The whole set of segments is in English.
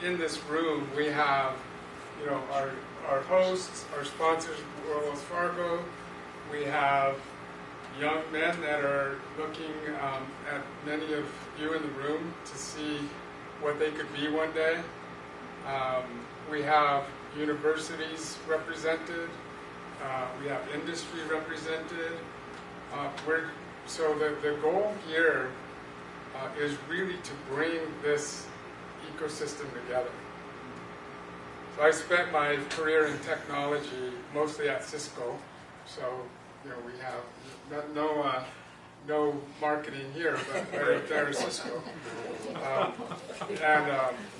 in this room, we have, you know, our hosts, our sponsors, Wells Fargo. We have young men that are looking at many of you in the room to see what they could be one day. We have universities represented. We have industry represented. So the goal here is really to bring this ecosystem together. So I spent my career in technology, mostly at Cisco. So, you know, we have no marketing here, but right there is Cisco. I'm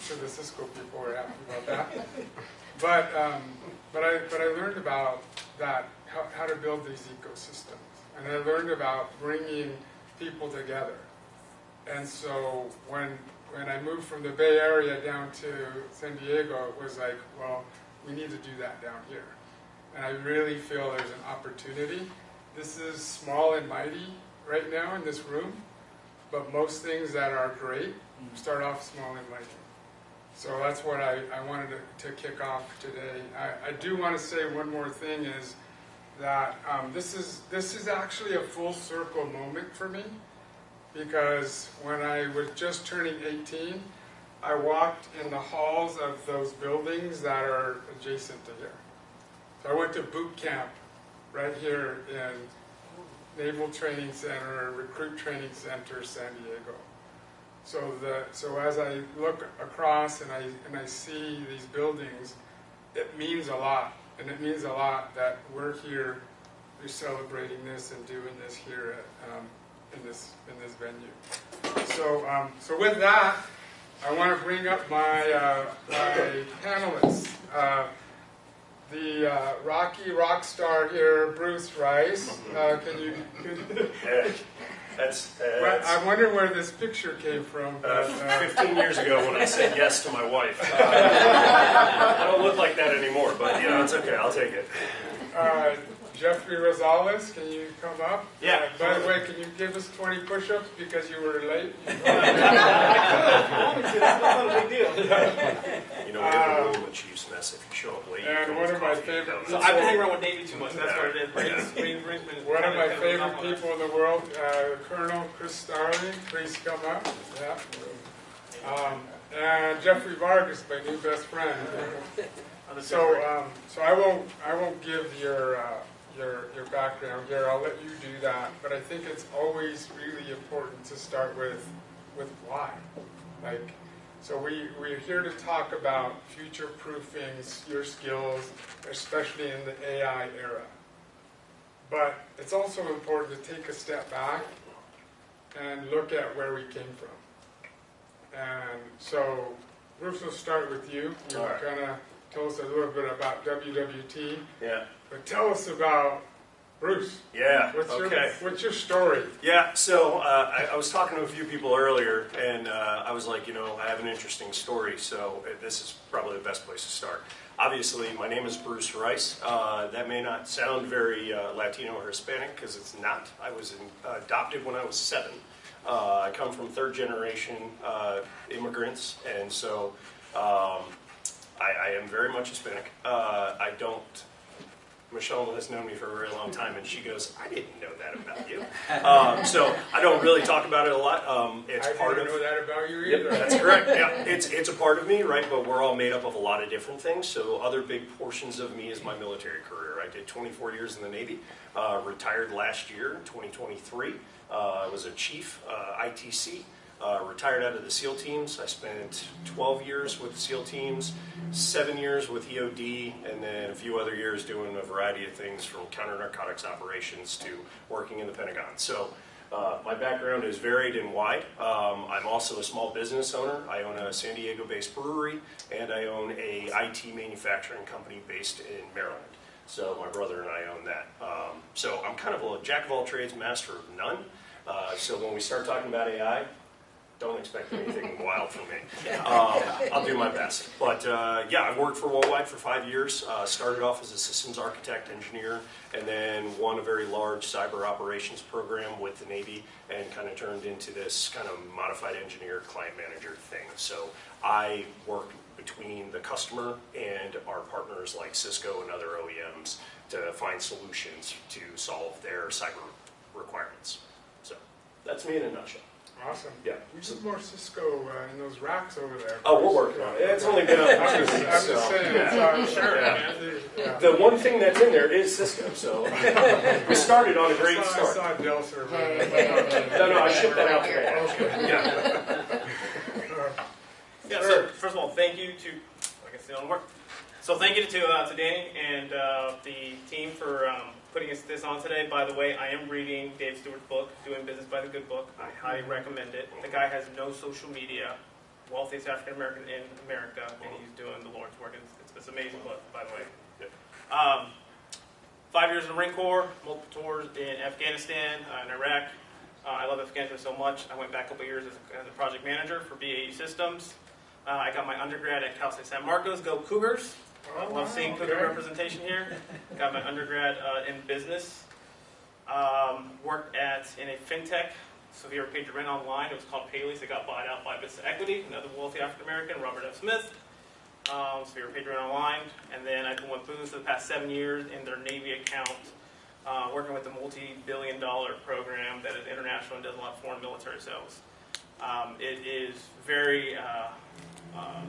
sure the Cisco people are happy about that. But I learned about that, how to build these ecosystems. And I learned about bringing people together. And so when I moved from the Bay Area down to San Diego, it was like, well, we need to do that down here. And I really feel there's an opportunity. This is small and mighty right now in this room, but most things that are great start off small and mighty. So that's what I wanted to kick off today. I do want to say one more thing is that this is actually a full circle moment for me, because when I was just turning 18, I walked in the halls of those buildings that are adjacent to here. So I went to boot camp right here in Naval Training Center, Recruit Training Center, San Diego. So as I look across and I see these buildings, it means a lot. And it means a lot that we're here, we're celebrating this and doing this here at, in this venue. So with that, I want to bring up my panelists. The Rocky rock star here, Bruce Rice. Can you? That's I wonder where this picture came from. 15 years ago when I said yes to my wife. I don't look like that anymore, but you know, it's okay. I'll take it. Jeffrey Rosales, can you come up? Yeah. By the way, can you give us 20 push-ups because you were late? That's not a big deal. You know, we have a rule in Chiefs Mess. If you show up late, and one of my favorite. So I've been hanging around with Navy too much. That's what it is. One of my favorite people in the world, Colonel Chris Starling. Please come up. Yeah. And Jeffrey Vargas, my new best friend. So I won't give your background here. I'll let you do that. But I think it's always really important to start with why. Like, so we're here to talk about future-proofing your skills, especially in the AI era. But it's also important to take a step back and look at where we came from. And so, Bruce, we'll start with you. You're gonna tell us a little bit about WWT. Yeah. But tell us about Bruce. Yeah. What's your story? Yeah. So I was talking to a few people earlier, and I was like, you know, I have an interesting story. So this is probably the best place to start. Obviously, my name is Bruce Rice. That may not sound very Latino or Hispanic because it's not. I was adopted when I was 7. I come from third-generation immigrants, and so I am very much Hispanic. Michelle has known me for a very long time, and she goes, I didn't know that about you. So I don't really talk about it a lot. It's part of. I didn't know that about you either. Yep, that's correct. Yeah, it's a part of me, right? But we're all made up of a lot of different things. So other big portions of me is my military career. I did 24 years in the Navy, retired last year in 2023. I was a chief, ITC. Retired out of the SEAL teams. I spent 12 years with the SEAL teams, 7 years with EOD, and then a few other years doing a variety of things from counter-narcotics operations to working in the Pentagon. So my background is varied and wide. I'm also a small business owner. I own a San Diego-based brewery, and I own a IT manufacturing company based in Maryland. So my brother and I own that. So I'm kind of a jack of all trades, master of none. So when we start talking about AI, don't expect anything wild from me. I'll do my best. But yeah, I've worked for Worldwide for 5 years. Started off as a systems architect engineer, and then won a very large cyber operations program with the Navy, and kind of turned into this kind of modified engineer, client manager thing. So I work between the customer and our partners like Cisco and other OEMs to find solutions to solve their cyber requirements. So that's me in a nutshell. Awesome. Yeah. We need more Cisco in those racks over there. Oh, we're working on it. It's only been up I'm 2 just, weeks. I'm just saying. It's Sure. yeah. The one thing that's in there is Cisco, so we started on a great I start. saw Dell server. No, I shipped that out today. Okay. Yeah. Yeah, so first of all, thank you to, I guess it don't work. So thank you to Danny and the team for putting this on today. By the way, I am reading Dave Stewart's book, Doing Business by the Good Book. I highly recommend it. The guy has no social media, wealthiest African American in America, and he's doing the Lord's work. It's an amazing book, by the way. 5 years in the Marine Corps, multiple tours in Afghanistan and Iraq. I love Afghanistan so much. I went back a couple years as a project manager for BAE Systems. I got my undergrad at Cal State San Marcos. Go Cougars! I love seeing Cougar representation here. Got my undergrad in business. Worked in a fintech. So if you ever paid your rent online, it was called Payless. It got bought out by Business Equity, another wealthy African American, Robert F. Smith. So if you ever paid your rent online. And then I've been with Booz for the past 7 years in their Navy account, working with a multi-billion-dollar program that is international and does a lot of foreign military sales. It is very,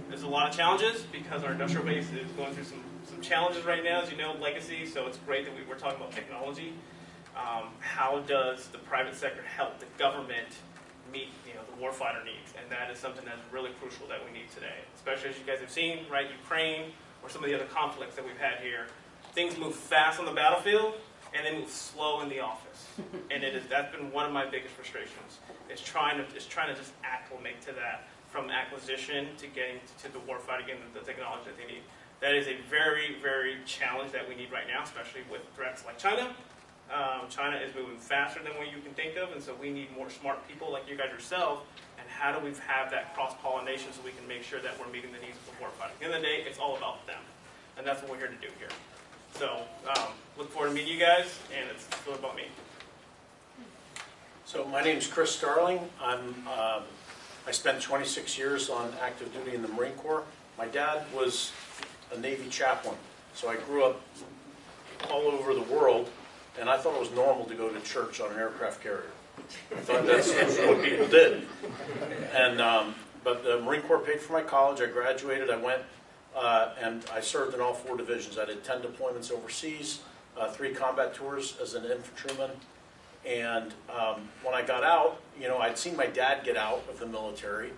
there's a lot of challenges because our industrial base is going through some challenges right now, as you know, legacy, so it's great that we're talking about technology. How does the private sector help the government meet the warfighter needs? And that is something that's really crucial that we need today, especially as you guys have seen, right, Ukraine or some of the other conflicts that we've had here. Things move fast on the battlefield, and they move slow in the office. And that's been one of my biggest frustrations, is trying to just acclimate to that, from acquisition to getting to the warfighter, getting the technology that they need. That is a very, very challenge that we need right now, especially with threats like China. China is moving faster than what you can think of, and so we need more smart people like you guys yourself. And how do we have that cross-pollination so we can make sure that we're meeting the needs of the warfighter? At the end of the day, it's all about them, and that's what we're here to do here. So look forward to meeting you guys, and it's all about me. So my name's Chris Starling. I spent 26 years on active duty in the Marine Corps. My dad was a Navy chaplain, so I grew up all over the world, and I thought it was normal to go to church on an aircraft carrier. I thought that's what people did. And but the Marine Corps paid for my college. I graduated. I went and I served in all 4 divisions. I did 10 deployments overseas, 3 combat tours as an infantryman. And when I got out, I'd seen my dad get out of the military,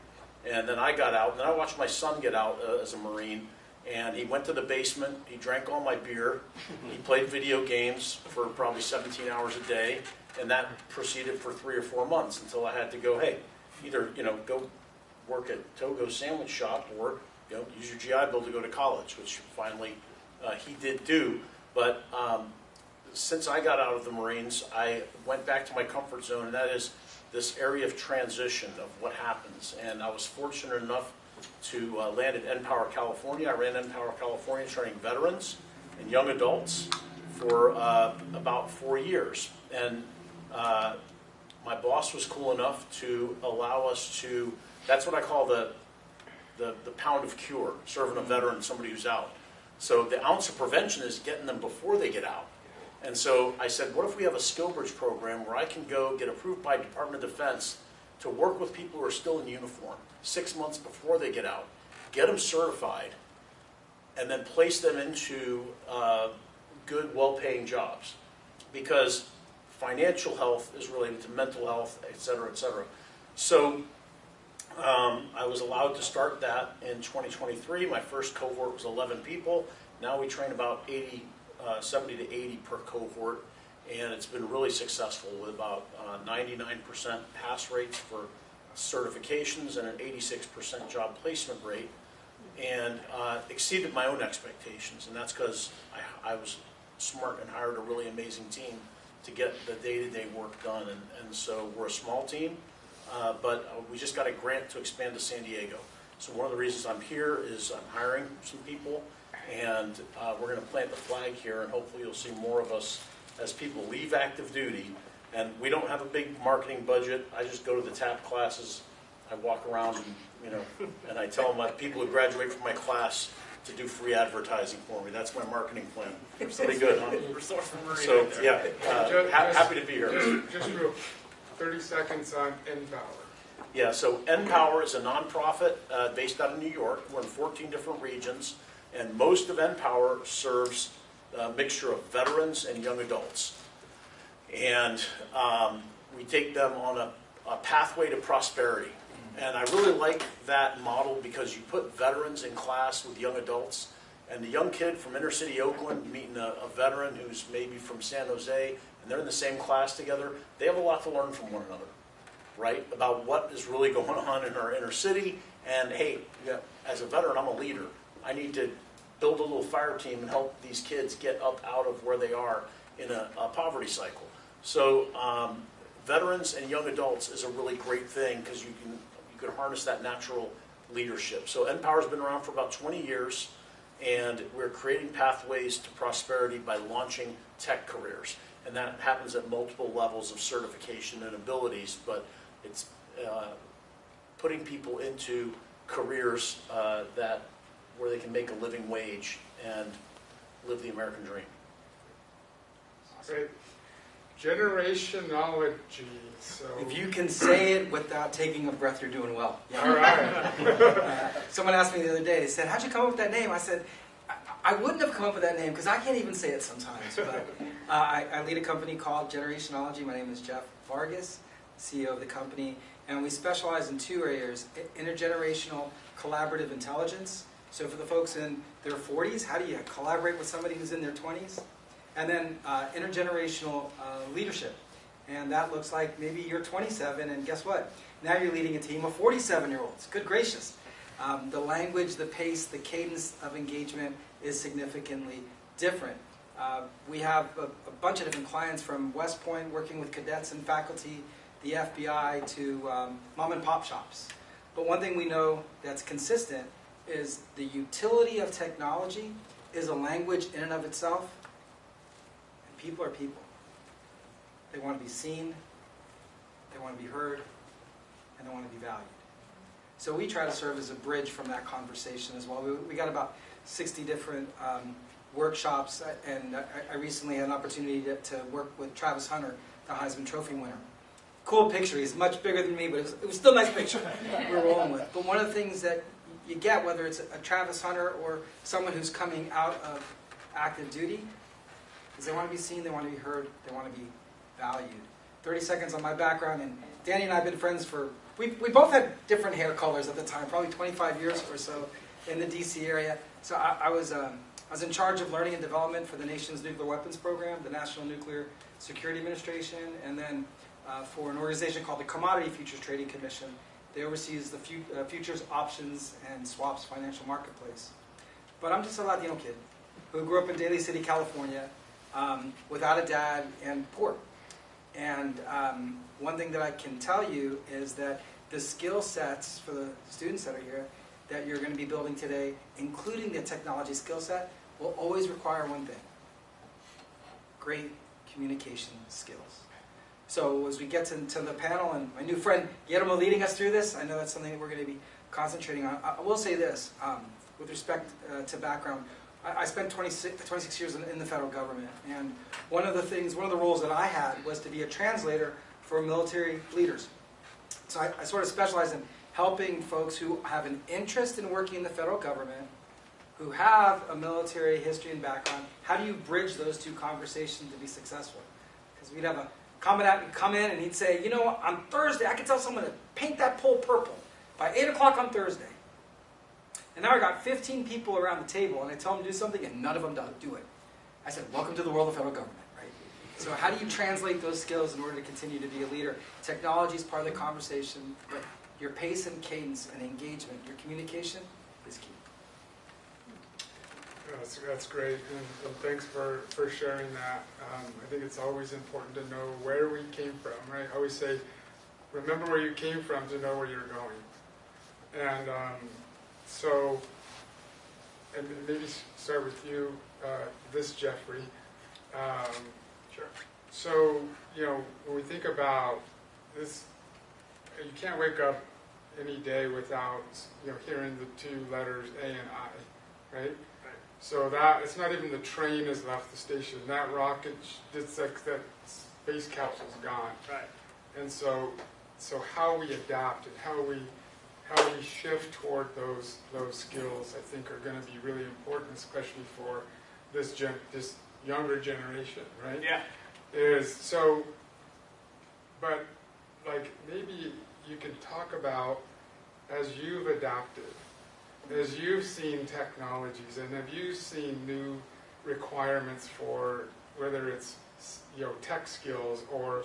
and then I got out, and then I watched my son get out as a Marine, and he went to the basement, he drank all my beer, he played video games for probably 17 hours a day, and that proceeded for 3 or 4 months until I had to go, hey, either, go work at Togo's sandwich shop or, use your GI Bill to go to college, which finally he did do. But since I got out of the Marines, I went back to my comfort zone, and that is this area of transition of what happens. And I was fortunate enough to land at NPower California. I ran NPower California training veterans and young adults for about 4 years. And my boss was cool enough to allow us to, that's what I call the pound of cure, serving a veteran, somebody who's out. So the ounce of prevention is getting them before they get out. And so I said, what if we have a skill bridge program where I can go get approved by Department of Defense to work with people who are still in uniform 6 months before they get out, get them certified, and then place them into good, well-paying jobs. Because financial health is related to mental health, et cetera, et cetera. So I was allowed to start that in 2023. My first cohort was 11 people. Now we train about 70 to 80 per cohort, and it's been really successful with about 99% pass rates for certifications and an 86% job placement rate, and exceeded my own expectations. And that's because I was smart and hired a really amazing team to get the day-to-day work done. And so we're a small team, but we just got a grant to expand to San Diego. So one of the reasons I'm here is I'm hiring some people, and we're going to plant the flag here, and hopefully you'll see more of us as people leave active duty. And we don't have a big marketing budget. I just go to the TAP classes. I walk around and, and I tell my people who graduate from my class to do free advertising for me. That's my marketing plan. Pretty good, huh? Resourceful Marine. So, right there. yeah, happy to be here. Just real 30 seconds on NPower. Yeah, so NPower is a nonprofit based out of New York. We're in 14 different regions, and most of NPower serves a mixture of veterans and young adults. And we take them on a pathway to prosperity. And I really like that model because you put veterans in class with young adults, and the young kid from inner city Oakland meeting a veteran who's maybe from San Jose, and they're in the same class together, they have a lot to learn from one another, right? About what is really going on in our inner city, and hey, as a veteran, I'm a leader. I need to build a little fire team and help these kids get up out of where they are in a poverty cycle. So veterans and young adults is a really great thing because you can harness that natural leadership. So NPower's been around for about 20 years, and we're creating pathways to prosperity by launching tech careers. And that happens at multiple levels of certification and abilities, but it's putting people into careers where they can make a living wage and live the American dream. Great. Generationology. So. If you can say it without taking a breath, you're doing well. Yeah. All right. Someone asked me the other day, they said, how'd you come up with that name? I said, I wouldn't have come up with that name because I can't even say it sometimes. But I lead a company called Generationology. My name is Jeff Vargas, CEO of the company. And we specialize in two areas: intergenerational collaborative intelligence. So for the folks in their 40s, how do you collaborate with somebody who's in their 20s? And then intergenerational leadership. And that looks like maybe you're 27, and guess what? Now you're leading a team of 47-year-olds. Good gracious. The language, the pace, the cadence of engagement is significantly different. We have a bunch of different clients from West Point, working with cadets and faculty, the FBI, to mom and pop shops. But one thing we know that's consistent is the utility of technology is a language in and of itself. And people are people. They want to be seen, they want to be heard, and they want to be valued. So we try to serve as a bridge from that conversation as well. We got about 60 different workshops, and I recently had an opportunity to work with Travis Hunter, the Heisman Trophy winner. Cool picture. He's much bigger than me, but it was still a nice picture we're rolling with. But one of the things that you get, whether it's a Travis Hunter or someone who's coming out of active duty, is they want to be seen, they want to be heard, they want to be valued. 30 seconds on my background, and Danny and I have been friends for, we both had different hair colors at the time, probably 25 years or so in the DC area. So I was in charge of learning and development for the nation's nuclear weapons program, the National Nuclear Security Administration, and then for an organization called the Commodity Futures Trading Commission. They oversees the futures, options, and swaps financial marketplace. But I'm just a Latino kid who grew up in Daly City, California, without a dad and poor. And one thing that I can tell you is that the skill sets for the students that are here that you're going to be building today, including the technology skill set, will always require one thing: great communication skills. So as we get to the panel, and my new friend Guillermo leading us through this, I know that's something that we're going to be concentrating on. I will say this, with respect to background, I spent 26 years in the federal government, and one of the roles that I had was to be a translator for military leaders. So I sort of specialize in helping folks who have an interest in working in the federal government, who have a military history and background. How do you bridge those two conversations to be successful? Because we'd have a commandant come in and he'd say, you know, on Thursday I could tell someone to paint that pole purple by 8 o'clock on Thursday. And now I got 15 people around the table, and I tell them to do something, and none of them do it. I said, welcome to the world of federal government, right? So how do you translate those skills in order to continue to be a leader? Technology is part of the conversation, but your pace and cadence and engagement, your communication is key. That's great, and thanks for sharing that. I think it's always important to know where we came from, right? I always say, remember where you came from to know where you're going. And so, and maybe start with you, this Jeffrey. Sure. So, you know, when we think about this, you can't wake up any day without hearing the two letters A and I, right? So that it's not even the train has left the station. That rocket, that space capsule's gone. Right. And so how we adapt and how we shift toward those skills, I think, are going to be really important, especially for this younger generation, right? Yeah. But like maybe you can talk about, as you've adapted, as you've seen technologies, and have you seen new requirements for whether it's tech skills or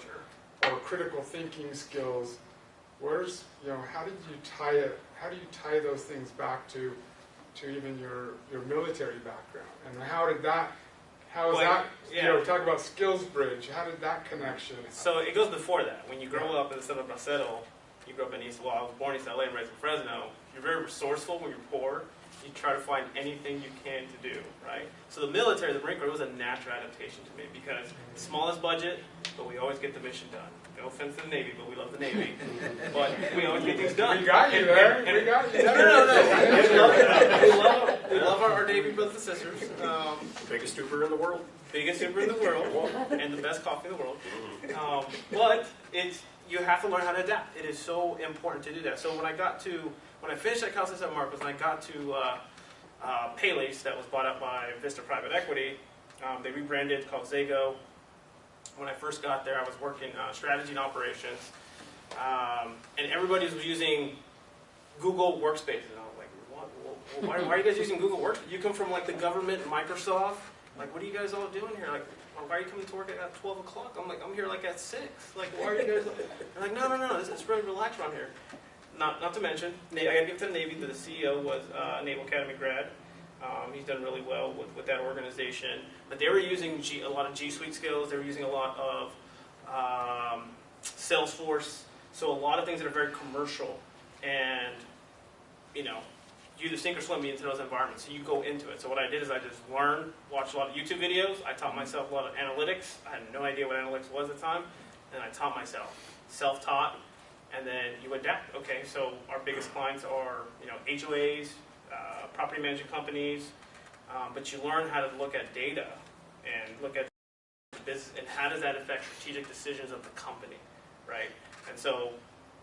critical thinking skills? Where's how do you tie those things back to even your military background, and how is that talk about skills bridge, how did that connection happen? So it goes before that. When you grow up in the Southern Braceto, you grew up in I was born in East LA and raised in Fresno, you're very resourceful when you're poor. You try to find anything you can to do, right? So the military, the Marine Corps, was a natural adaptation to me because smallest budget, but we always get the mission done. No offense to the Navy, but we love the Navy. But we always get things done. We got you there. We got you there. No. We love our Navy brothers and sisters. Biggest Uber in the world. Biggest Uber in the world, and the best coffee in the world. But you have to learn how to adapt. It is so important to do that. So when I finished at Cal State San Marcos and I got to Payless, that was bought out by Vista Private Equity, they rebranded, called Zago. When I first got there, I was working strategy and operations, and everybody was using Google Workspaces. And I was like, why are you guys using Google Workspaces? You come from like the government, Microsoft. Like, what are you guys all doing here? Like, why are you coming to work at 12 o'clock? I'm like, I'm here like at 6. Like, why are you guys? They're like, no, it's really relaxed around here. Not to mention, I got to give to the Navy that the CEO was a Naval Academy grad. He's done really well with that organization. But they were using a lot of G Suite skills. They were using a lot of Salesforce. So a lot of things that are very commercial. And, you either sink or swim into those environments. So you go into it. So what I did is I just watched a lot of YouTube videos. I taught myself a lot of analytics. I had no idea what analytics was at the time. And I taught myself. Self-taught. And then you adapt. Okay, so our biggest clients are, HOAs, property management companies, but you learn how to look at data and look at business and how does that affect strategic decisions of the company, right? And so,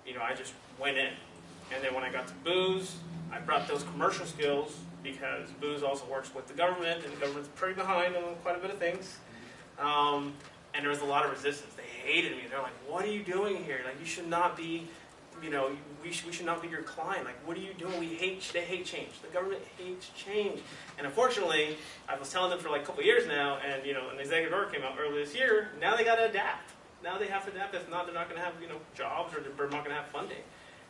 I just went in. And then when I got to Booz, I brought those commercial skills because Booz also works with the government, and the government's pretty behind on quite a bit of things. And there was a lot of resistance. They hated me. They're like, what are you doing here? Like, you should not be, we should not be your client. Like, what are you doing? They hate change. The government hates change. And unfortunately, I was telling them for like a couple of years now, and an executive order came out earlier this year. Now they got to adapt. Now they have to adapt. If not, they're not going to have, jobs, or they're not going to have funding.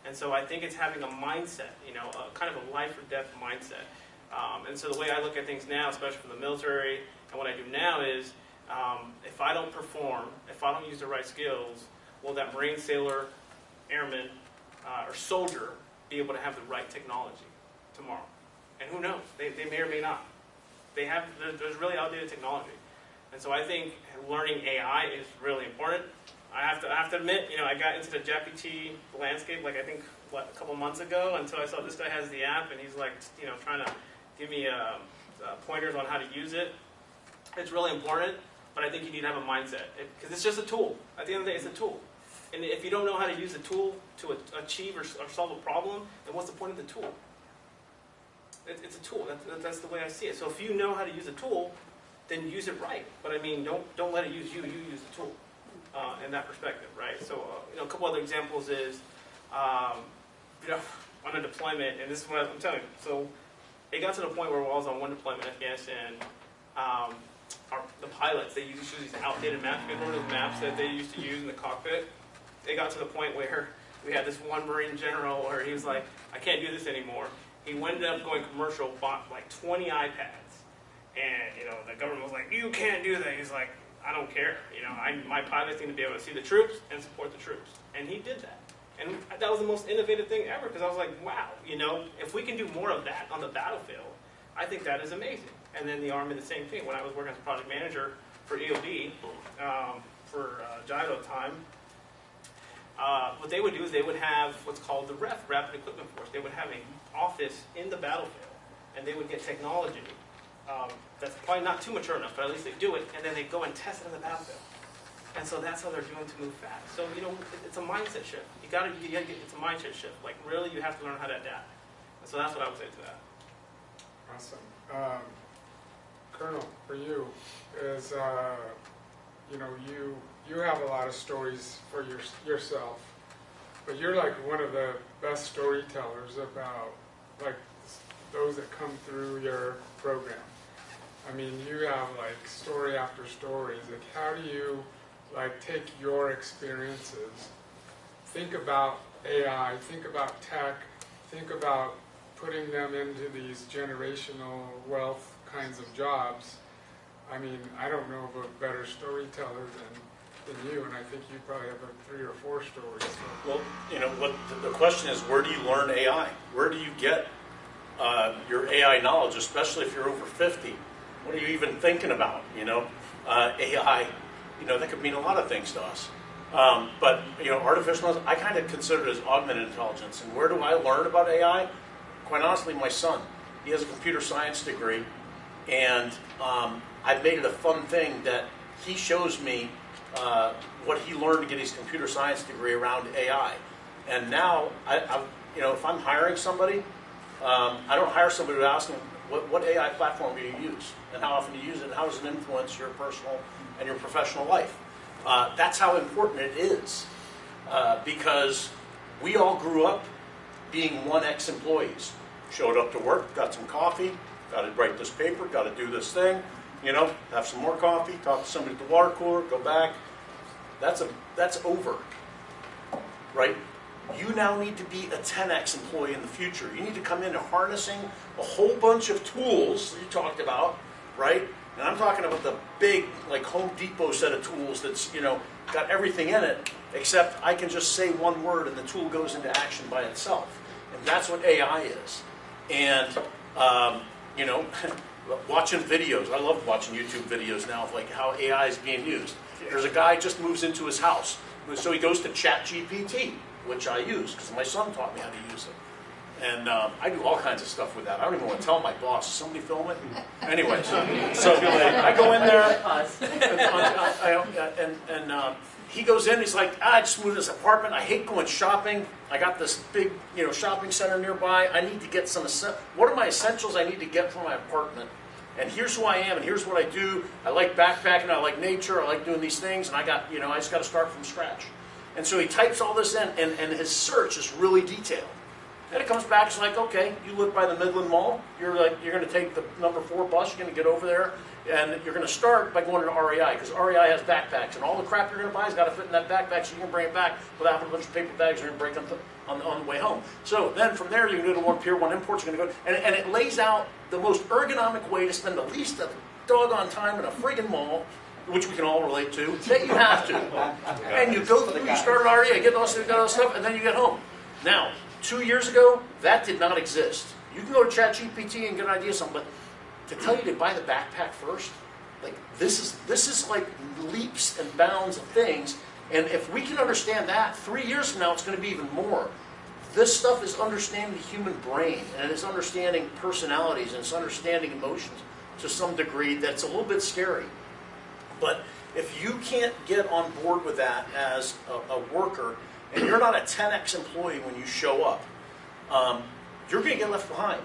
And so I think it's having a mindset, a kind of a life or death mindset. And so the way I look at things now, especially from the military, and what I do now is, if I don't perform, if I don't use the right skills, will that Marine, sailor, airman, or soldier be able to have the right technology tomorrow? And who knows? They may or may not. There's really outdated technology. And so I think learning AI is really important. I have to admit, I got into the GPT landscape, like I think, a couple months ago, until I saw this guy has the app, and he's like, trying to give me pointers on how to use it. It's really important, but I think you need to have a mindset, because it's just a tool. At the end of the day, it's a tool. And if you don't know how to use the tool to achieve or solve a problem, then what's the point of the tool? It's a tool. That's the way I see it. So if you know how to use a tool, then use it right. But I mean, don't let it use you. You use the tool. In that perspective, right? So, a couple other examples is, on a deployment, and this is what I'm telling you. So, it got to the point where I was on one deployment in Afghanistan. The pilots, they used to use these outdated maps. You remember those maps that they used to use in the cockpit? It got to the point where we had this one Marine general where he was like, I can't do this anymore. He ended up going commercial, bought like 20 iPads. And, the government was like, you can't do that. He's like, I don't care. My pilots need to be able to see the troops and support the troops. And he did that. And that was the most innovative thing ever, because I was like, wow, if we can do more of that on the battlefield, I think that is amazing. And then the Army, the same thing. When I was working as a project manager for EOD, for Gyro time, what they would do is they would have what's called the REF, Rapid Equipment Force. They would have an office in the battlefield, and they would get technology that's probably not too mature enough, but at least they do it, and then they go and test it in the battlefield. And so that's how they're doing to move fast. So, it's a mindset shift. It's a mindset shift. Like, really, you have to learn how to adapt. And so that's what I would say to that. Awesome. Colonel, for you, is, you have a lot of stories for yourself, but you're like one of the best storytellers about, like, those that come through your program. I mean, you have, like, story after story. Like, how do you, like, take your experiences, think about AI, think about tech, think about putting them into these generational wealth kinds of jobs? I mean, I don't know of a better storyteller than you, and I think you probably have like 3 or 4 stories. Well, what the question is, where do you learn AI? Where do you get your AI knowledge, especially if you're over 50? What are you even thinking about? AI, that could mean a lot of things to us. But artificial intelligence, I kind of consider it as augmented intelligence. And where do I learn about AI? Quite honestly, my son. He has a computer science degree, and I've made it a fun thing that he shows me what he learned to get his computer science degree around AI. And now, if I'm hiring somebody, I don't hire somebody to ask them, what AI platform do you use? And how often do you use it? And how does it influence your personal and your professional life? That's how important it is. Because we all grew up being 1X employees. Showed up to work, got some coffee, got to write this paper, got to do this thing, have some more coffee, talk to somebody at the water cooler, go back. That's over, right? You now need to be a 10X employee in the future. You need to come in harnessing a whole bunch of tools that you talked about, right? And I'm talking about the big, like, Home Depot set of tools that's, got everything in it, except I can just say one word and the tool goes into action by itself. And that's what AI is. And, watching videos. I love watching YouTube videos now of, like, how AI is being used. There's a guy just moves into his house. So he goes to ChatGPT, which I use because my son taught me how to use it. And I do all kinds of stuff with that. I don't even want to tell my boss. Is somebody filming? Anyway, so I go in there, and he goes in. He's like, I just moved to this apartment. I hate going shopping. I got this big, shopping center nearby. I need to get some. What are my essentials I need to get for my apartment? And here's who I am, and here's what I do. I like backpacking. I like nature. I like doing these things. And I just got to start from scratch. And so he types all this in, and his search is really detailed. And it comes back, it's like, okay, you live by the Midland Mall, you're going to take the number 4 bus, you're going to get over there, and you're going to start by going to REI, because REI has backpacks, and all the crap you're going to buy has got to fit in that backpack, so you can bring it back without having a bunch of paper bags you're going to break on the way home. So then from there, you can go to one Pier 1 Imports, you're going to go, and it lays out the most ergonomic way to spend the least of doggone time in a friggin' mall, which we can all relate to, that you have to. And you go through, you start at REI, get all this stuff, and then you get home. Now, 2 years ago, that did not exist. You can go to ChatGPT and get an idea of something, but to tell you to buy the backpack first, like, this is like leaps and bounds of things. And if we can understand that, 3 years from now, it's going to be even more. This stuff is understanding the human brain, and it's understanding personalities, and it's understanding emotions to some degree that's a little bit scary. But if you can't get on board with that as a worker, and you're not a 10X employee when you show up, you're going to get left behind.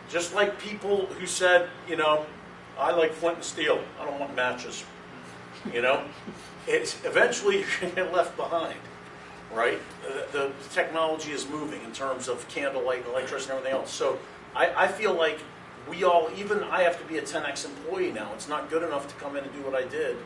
Just like people who said, I like flint and steel, I don't want matches. It's eventually you're going to get left behind, right? The technology is moving in terms of candlelight and electricity and everything else. So I feel like even I have to be a 10X employee now. It's not good enough to come in and do what I did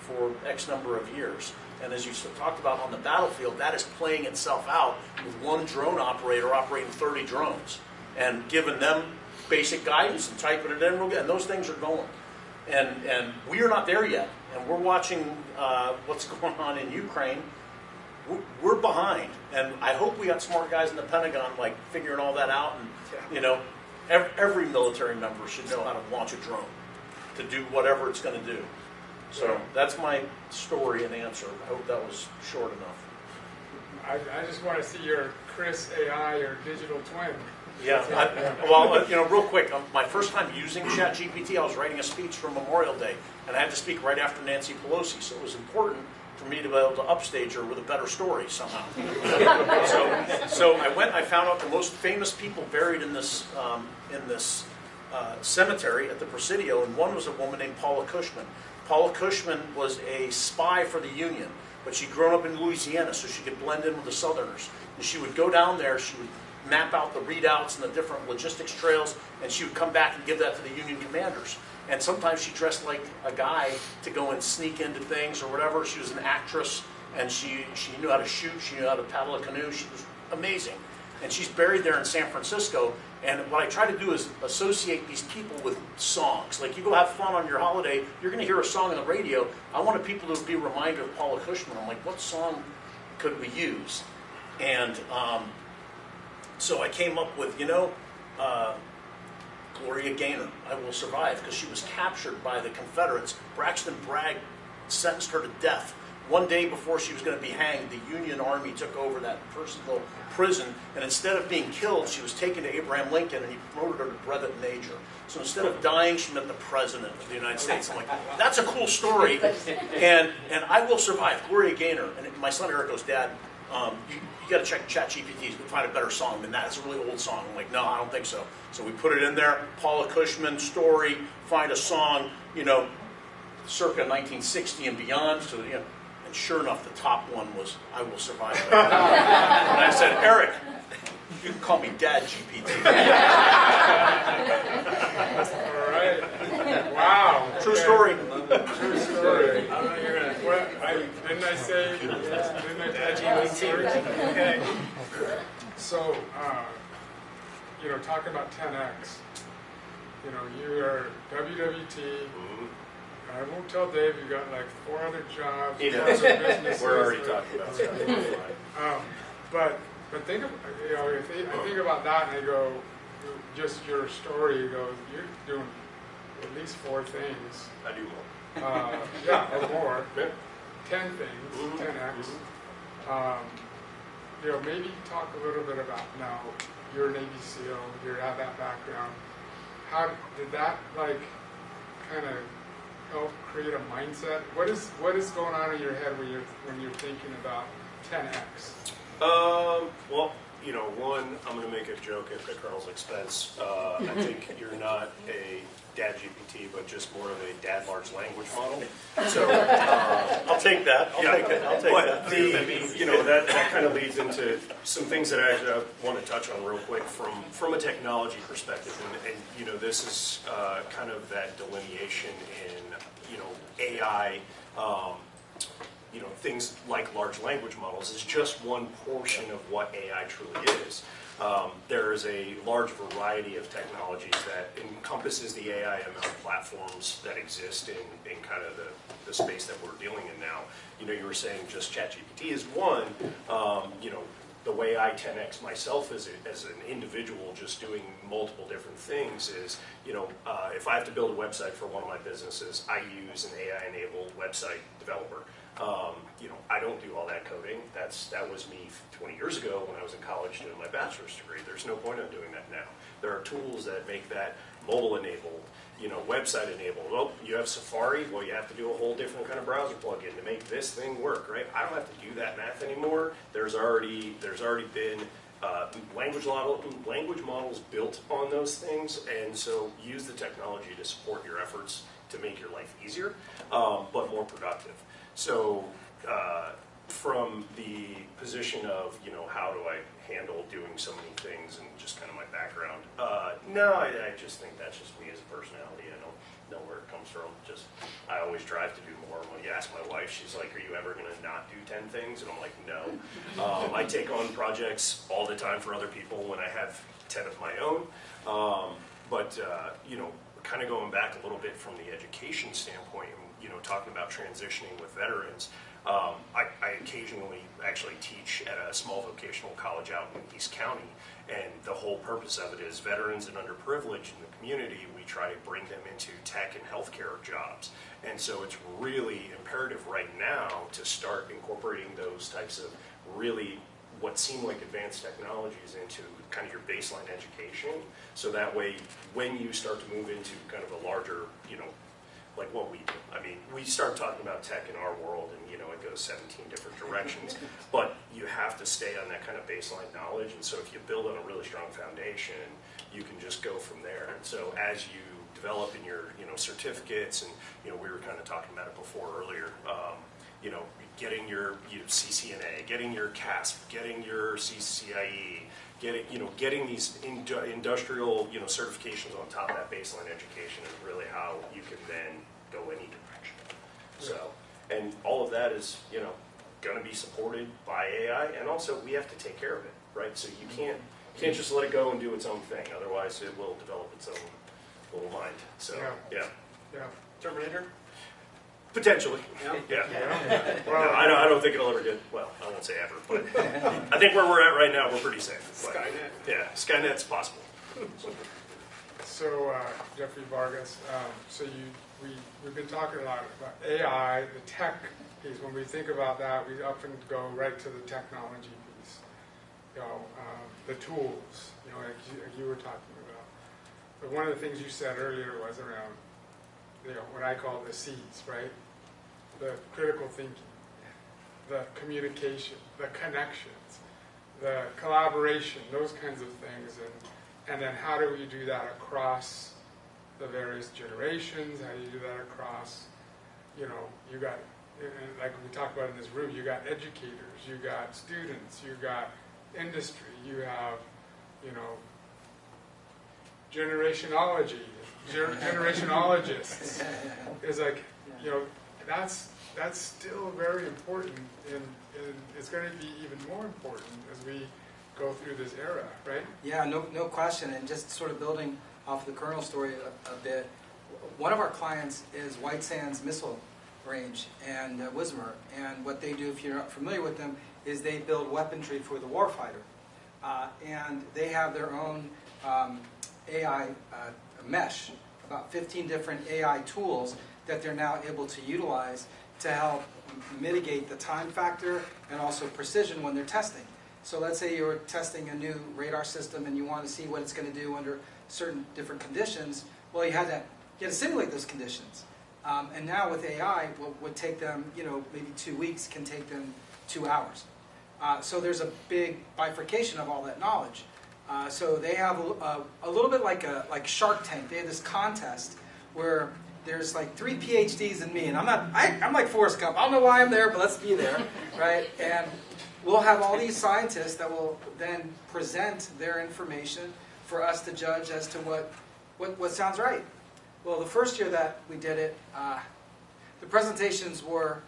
for X number of years. And as you talked about on the battlefield, that is playing itself out with one drone operator operating 30 drones and giving them basic guidance and typing it in, and those things are going. And we are not there yet. And we're watching what's going on in Ukraine. We're behind. And I hope we got smart guys in the Pentagon, like, figuring all that out. And, every military member should know how to launch a drone to do whatever it's going to do. So that's my story and answer. I hope that was short enough. I just want to see your Chris AI or digital twin. Yeah, well, real quick, my first time using ChatGPT, I was writing a speech for Memorial Day, and I had to speak right after Nancy Pelosi, so it was important for me to be able to upstage her with a better story somehow. so I found out the most famous people buried in this cemetery at the Presidio, and one was a woman named Paula Cushman. Paula Cushman was a spy for the Union, but she'd grown up in Louisiana, so she could blend in with the Southerners. And she would go down there, she would map out the readouts and the different logistics trails, and she would come back and give that to the Union commanders. And sometimes she dressed like a guy to go and sneak into things or whatever. She was an actress, and she knew how to shoot, she knew how to paddle a canoe. She was amazing. And she's buried there in San Francisco, and what I try to do is associate these people with songs. Like, you go have fun on your holiday, you're going to hear a song on the radio. I wanted people to be reminded of Paula Cushman. I'm like, what song could we use? And so I came up with, Gloria Gaynor, I Will Survive, because she was captured by the Confederates. Braxton Bragg sentenced her to death. One day before she was going to be hanged, the Union Army took over that Personal prison, and instead of being killed, she was taken to Abraham Lincoln, and he promoted her to brevet major. So instead of dying, she met the President of the United States. I'm like, that's a cool story, and I Will Survive, Gloria Gaynor. And my son Eric goes, Dad, you got to check ChatGPT. You can find a better song than that. It's a really old song. I'm like, no, I don't think so. So we put it in there. Paula Cushman story. Find a song, circa 1960 and beyond. So and sure enough, the top one was "I Will Survive." And I said, Eric, you can call me Dad GPT. All right. Wow. True story. True story. Didn't I say? Okay. So, talking about 10X, you are WWT. I won't tell Dave you got like 4 other jobs. He 4 knows. other businesses. We're already talking about that. But think of, I think about that and I go, just your story goes, you're doing at least 4 things. I do more. Or more. 10 things, 10X. Maybe talk a little bit about now, you're a Navy SEAL, you have that background. How did that kind of help create a mindset? What is going on in your head when you're thinking about 10X? Well, one, I'm going to make a joke at the Colonel's expense. I think you're not a Dad GPT, but just more of a Dad large language model. So I'll take that. I'll take but that. that kind of leads into some things that I want to touch on real quick from a technology perspective, and this is kind of that delineation in AI. Things like large language models is just one portion of what AI truly is. There is a large variety of technologies that encompasses the AI ML platforms that exist in kind of the space that we're dealing in now. You were saying just ChatGPT is one. The way I 10X myself as an individual just doing multiple different things is, if I have to build a website for one of my businesses, I use an AI-enabled website developer. I don't do all that coding. That was me 20 years ago when I was in college doing my bachelor's degree. There's no point in doing that now. There are tools that make that mobile-enabled, website enabled. Well, you have Safari. Well, you have to do a whole different kind of browser plugin to make this thing work, right? I don't have to do that math anymore. There's already been language models built on those things, and so use the technology to support your efforts to make your life easier, but more productive. So from the position of, how do I handle doing so many things and just kind of my background, no, I just think that's just me as a personality. I don't know where it comes from. I always drive to do more. When you ask my wife, she's like, are you ever going to not do 10 things? And I'm like, no. I take on projects all the time for other people when I have 10 of my own. Kind of going back a little bit from the education standpoint, talking about transitioning with veterans, I occasionally actually teach at a small vocational college out in East County, and the whole purpose of it is veterans and underprivileged in the community, we try to bring them into tech and healthcare jobs. And so it's really imperative right now to start incorporating those types of really what seem like advanced technologies into kind of your baseline education. So that way, when you start to move into kind of a larger, like what we do. I mean, we start talking about tech in our world and, it goes 17 different directions, but you have to stay on that kind of baseline knowledge. And so if you build on a really strong foundation, you can just go from there. And so as you develop in your, certificates, and, we were kind of talking about it before earlier, getting your CCNA, getting your CASP, getting your CCIE, getting these industrial, certifications on top of that baseline education is really how you can then go any direction. So, and all of that is, going to be supported by AI, and also we have to take care of it, right? So you can't just let it go and do its own thing. Otherwise, it will develop its own little mind. So, yeah. Terminator? Potentially. Yeah. Well, no, I don't think it'll ever get, well, I won't say ever, but I think where we're at right now, we're pretty safe. Skynet. Yeah, Skynet's possible. So, Jeffrey Vargas, we've been talking a lot about AI, the tech piece. When we think about that, we often go right to the technology piece, the tools, like you were talking about. But one of the things you said earlier was around, what I call the C's, right? The critical thinking, the communication, the connections, the collaboration, those kinds of things, and then how do we do that across the various generations? How do you do that across, you got, like we talked about in this room, you got educators, you got students, you got industry, you have, generationologies. Is like, that's still very important, and it's going to be even more important as we go through this era, right? Yeah, no question. And just sort of building off the Colonel story a bit, one of our clients is White Sands Missile Range and Wismar, and what they do, if you're not familiar with them, is they build weaponry for the warfighter, and they have their own AI mesh, about 15 different AI tools that they're now able to utilize to help mitigate the time factor and also precision when they're testing. So let's say you're testing a new radar system and you want to see what it's going to do under certain different conditions. Well, you had to simulate those conditions. And now with AI, what would take them, maybe 2 weeks can take them 2 hours. So there's a big bifurcation of all that knowledge. So they have a little bit like Shark Tank. They have this contest where there's like 3 PhDs and me, and I'm like Forrest Gump. I don't know why I'm there, but let's be there, right? And we'll have all these scientists that will then present their information for us to judge as to what sounds right. Well, the first year that we did it, the presentations were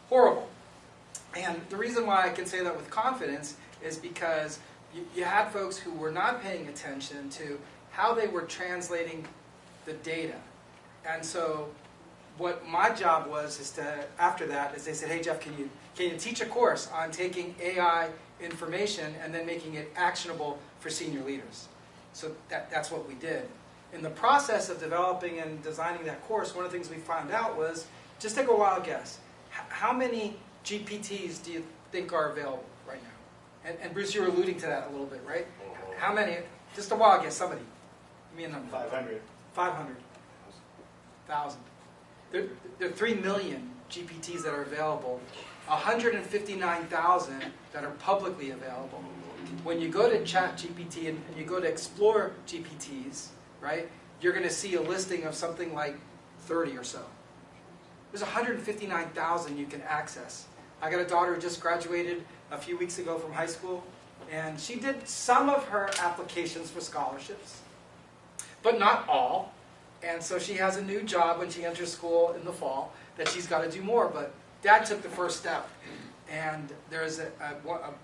horrible. And the reason why I can say that with confidence is because you had folks who were not paying attention to how they were translating the data. And so what my job was is after that, is they said, hey Jeff, can you teach a course on taking AI information and then making it actionable for senior leaders? So that's what we did. In the process of developing and designing that course, one of the things we found out was, just take a wild guess, how many GPTs do you think are available right now? And Bruce, you were alluding to that a little bit, right? How many? Just a wild guess, somebody. Give me a number. 500. 500. 1,000. There are 3 million GPTs that are available, 159,000 that are publicly available. When you go to ChatGPT and you go to explore GPTs, right, you're going to see a listing of something like 30 or so. There's 159,000 you can access. I got a daughter who just graduated a few weeks ago from high school, and she did some of her applications for scholarships, but not all. And so she has a new job when she enters school in the fall that she's got to do more. But Dad took the first step. And there's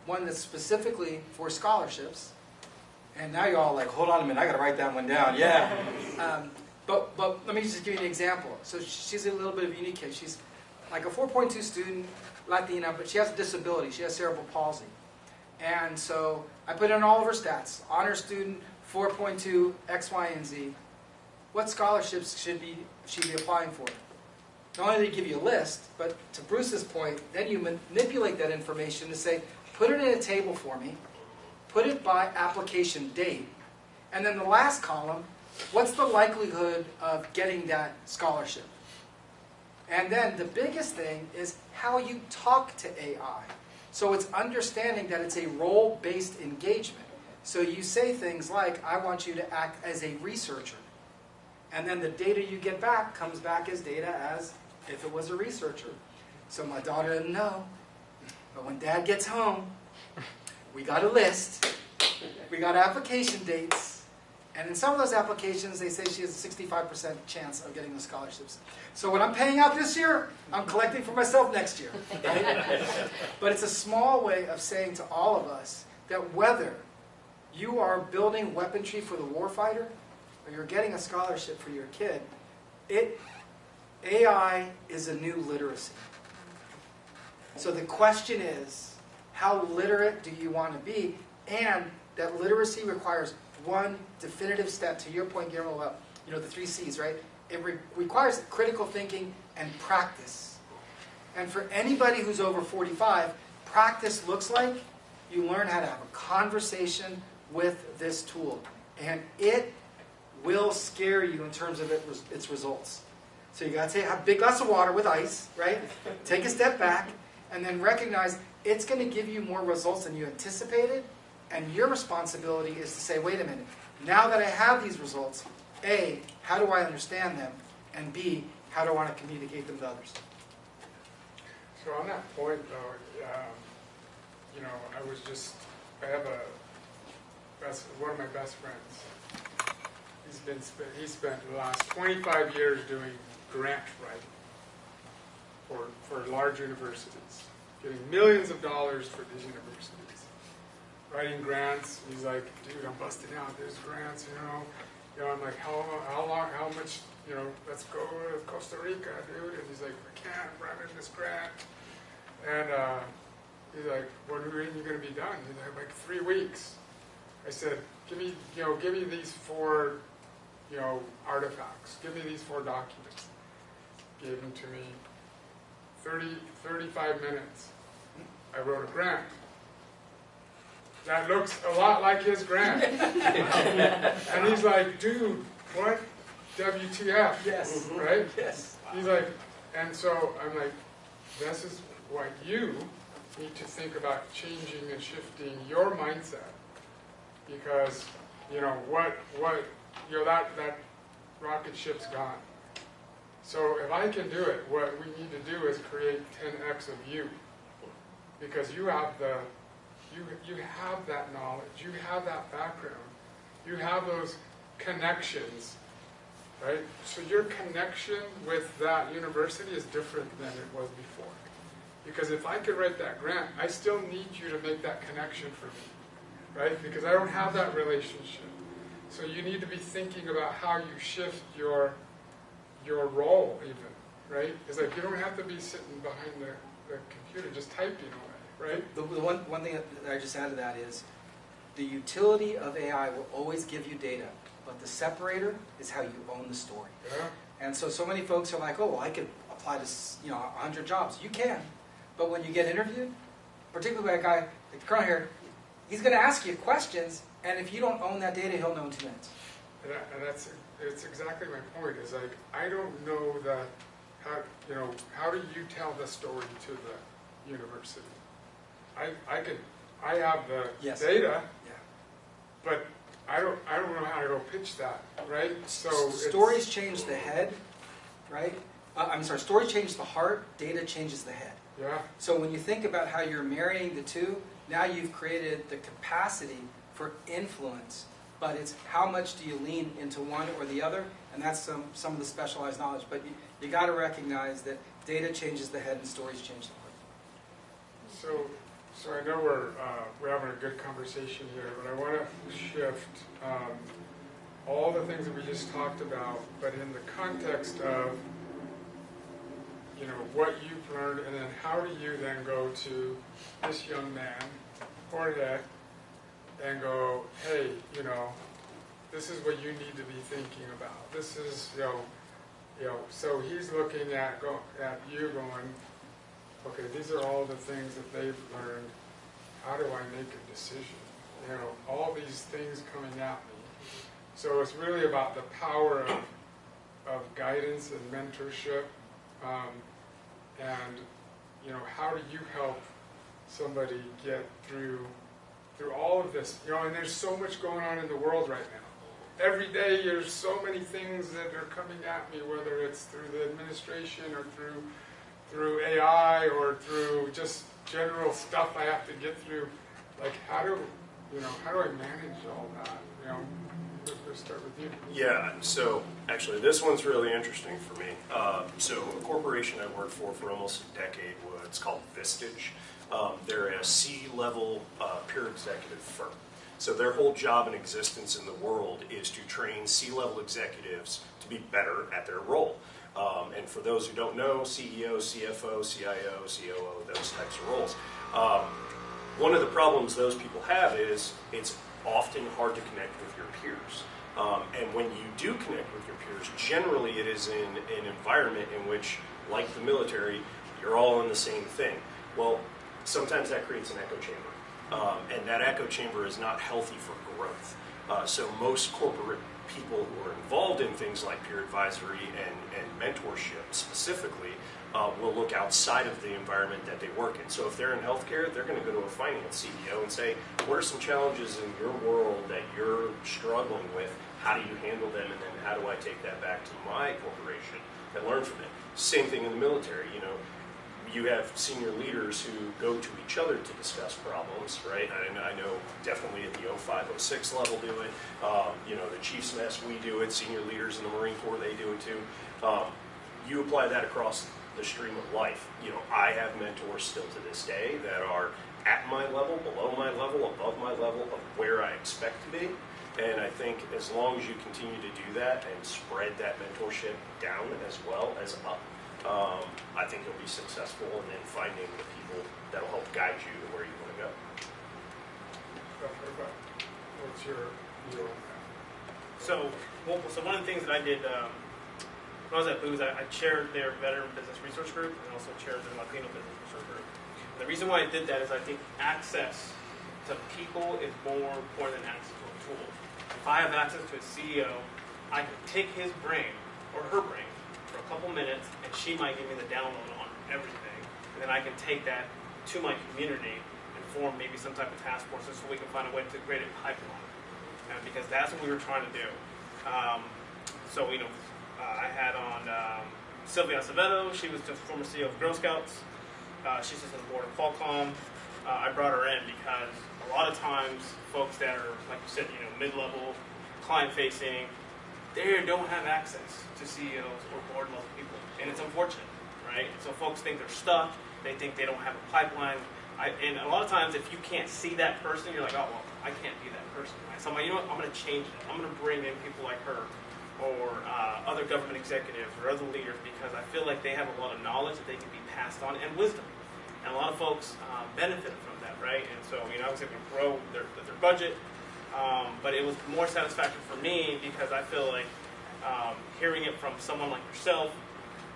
one that's specifically for scholarships. And now you're all like, hold on a minute, I got to write that one down. Yeah. But let me just give you an example. So she's a little bit of a unique case. She's like a 4.2 student, Latina, but she has a disability. She has cerebral palsy. And so I put in all of her stats. Honor student, 4.2, X, Y, and Z. What scholarships should she be applying for? Not only do they give you a list, but to Bruce's point, then you manipulate that information to say, put it in a table for me, put it by application date, and then the last column, what's the likelihood of getting that scholarship? And then the biggest thing is how you talk to AI. So it's understanding that it's a role-based engagement. So you say things like, I want you to act as a researcher. And then the data you get back comes back as data as if it was a researcher. So my daughter didn't know, but when Dad gets home, we got a list, we got application dates, and in some of those applications they say she has a 65% chance of getting the scholarships. So what I'm paying out this year, I'm collecting for myself next year. Right? But it's a small way of saying to all of us that whether you are building weaponry for the warfighter or you're getting a scholarship for your kid, AI is a new literacy. So the question is, how literate do you want to be? And that literacy requires one definitive step, to your point, Guillermo, about the 3 C's, right? It requires critical thinking and practice. And for anybody who's over 45, practice looks like you learn how to have a conversation with this tool. And it will scare you in terms of its results. So you got to have a big glass of water with ice, right? Take a step back, and then recognize it's going to give you more results than you anticipated, and your responsibility is to say, wait a minute, now that I have these results, A, how do I understand them, and B, how do I want to communicate them to others? So on that point, though, I have one of my best friends. He spent the last 25 years doing grant writing for large universities, getting millions of dollars for these universities, writing grants. He's like, dude, I'm busting out. There's grants, I'm like, how long, how much, let's go to Costa Rica, dude. And he's like, I can't, I'm running this grant. And he's like, when are you going to be done? He's like 3 weeks. I said, give me these 4, artifacts. Give me these 4 documents. Gave them to me. 35 minutes. I wrote a grant. That looks a lot like his grant. And he's like, dude, what? WTF? Yes. Right? Yes. He's like, and so I'm like, this is what you need to think about changing and shifting your mindset. Because, that rocket ship's gone. So if I can do it, what we need to do is create 10x of you. Because you have you have that knowledge, you have that background, you have those connections, right? So your connection with that university is different than it was before. Because if I could write that grant, I still need you to make that connection for me, right? Because I don't have that relationship. So you need to be thinking about how you shift your role even, right? It's like you don't have to be sitting behind the computer just typing away, right? The one thing that I just added to that is the utility of AI will always give you data, but the separator is how you own the story. Yeah. And so many folks are like, oh, well, I could apply to 100 jobs. You can, but when you get interviewed, particularly by a guy like the colonel here, he's going to ask you questions, and if you don't own that data, he'll know in 2 minutes. And it's exactly my point. Is like I don't know that how do you tell the story to the university? I have the Yes. data, Yeah. but I don't know how to go pitch that, right? So Stories change the head, right? Stories change the heart, data changes the head. Yeah. So when you think about how you're marrying the two, now you've created the capacity for influence, but it's how much do you lean into one or the other, and that's some of the specialized knowledge. But you got to recognize that data changes the head and stories change the heart. So I know we're having a good conversation here, but I want to shift all the things that we just talked about, but in the context of what you've learned, and then how do you then go to this young man, Jorge, and go, hey, this is what you need to be thinking about. This is, so he's looking at you going, okay, these are all the things that they've learned. how do I make a decision? You know, all these things coming at me. So it's really about the power of guidance and mentorship, and you know, how do you help somebody get through all of this? You know, and there's so much going on in the world right now. Every day there's so many things that are coming at me, whether it's through the administration or through AI or through just general stuff I have to get through. Like, how do I manage all that? You know, let's start with you. Yeah, so actually this one's really interesting for me. So a corporation I worked for almost a decade, it's called Vistage. They're a C-level peer executive firm. So their whole job and existence in the world is to train C-level executives to be better at their role. And for those who don't know, CEO, CFO, CIO, COO, those types of roles. One of the problems those people have is it's often hard to connect with your peers. And when you do connect with your peers, generally it is in an environment in which, like the military, you're all in the same thing. Well, sometimes that creates an echo chamber. And that echo chamber is not healthy for growth. So most corporate people who are involved in things like peer advisory and mentorship specifically will look outside of the environment that they work in. So if they're in healthcare, they're going to go to a finance CEO and say, what are some challenges in your world that you're struggling with? How do you handle them? And then how do I take that back to my corporation and learn from it? Same thing in the military. You know, you have senior leaders who go to each other to discuss problems, right? And I know definitely at the 05, 06 level do it. You know, the chief's mess, we do it. Senior leaders in the Marine Corps, they do it too. You apply that across the stream of life. You know, I have mentors still to this day that are at my level, below my level, above my level of where I expect to be. And I think as long as you continue to do that and spread that mentorship down as well as up, I think you'll be successful in then finding the people that'll help guide you to where you want to go. What's your view on that? So one of the things that I did when I was at Booz, I chaired their veteran business research group and also chaired their Latino business research group. And the reason why I did that is I think access to people is more important than access to a tool. If I have access to a CEO, I can take his brain or her brain for a couple minutes, and she might give me the download on everything. And then I can take that to my community and form maybe some type of task force so we can find a way to create a pipeline. Because that's what we were trying to do. So, you know, I had on Sylvia Acevedo. She was the former CEO of Girl Scouts. She sits on the board of Qualcomm. I brought her in because a lot of times folks that are, like you said, you know, mid-level, client-facing, they don't have access to CEOs or board-level people, and it's unfortunate, right? So folks think they're stuck. They think they don't have a pipeline. And a lot of times, if you can't see that person, you're like, oh, well, I can't be that person. Right? So I'm like, you know what? I'm going to change it. I'm going to bring in people like her or other government executives or other leaders because I feel like they have a lot of knowledge that they can be passed on and wisdom. And a lot of folks benefit from that, right? And so, you know, I was able to grow their budget, but it was more satisfactory for me because I feel like hearing it from someone like yourself,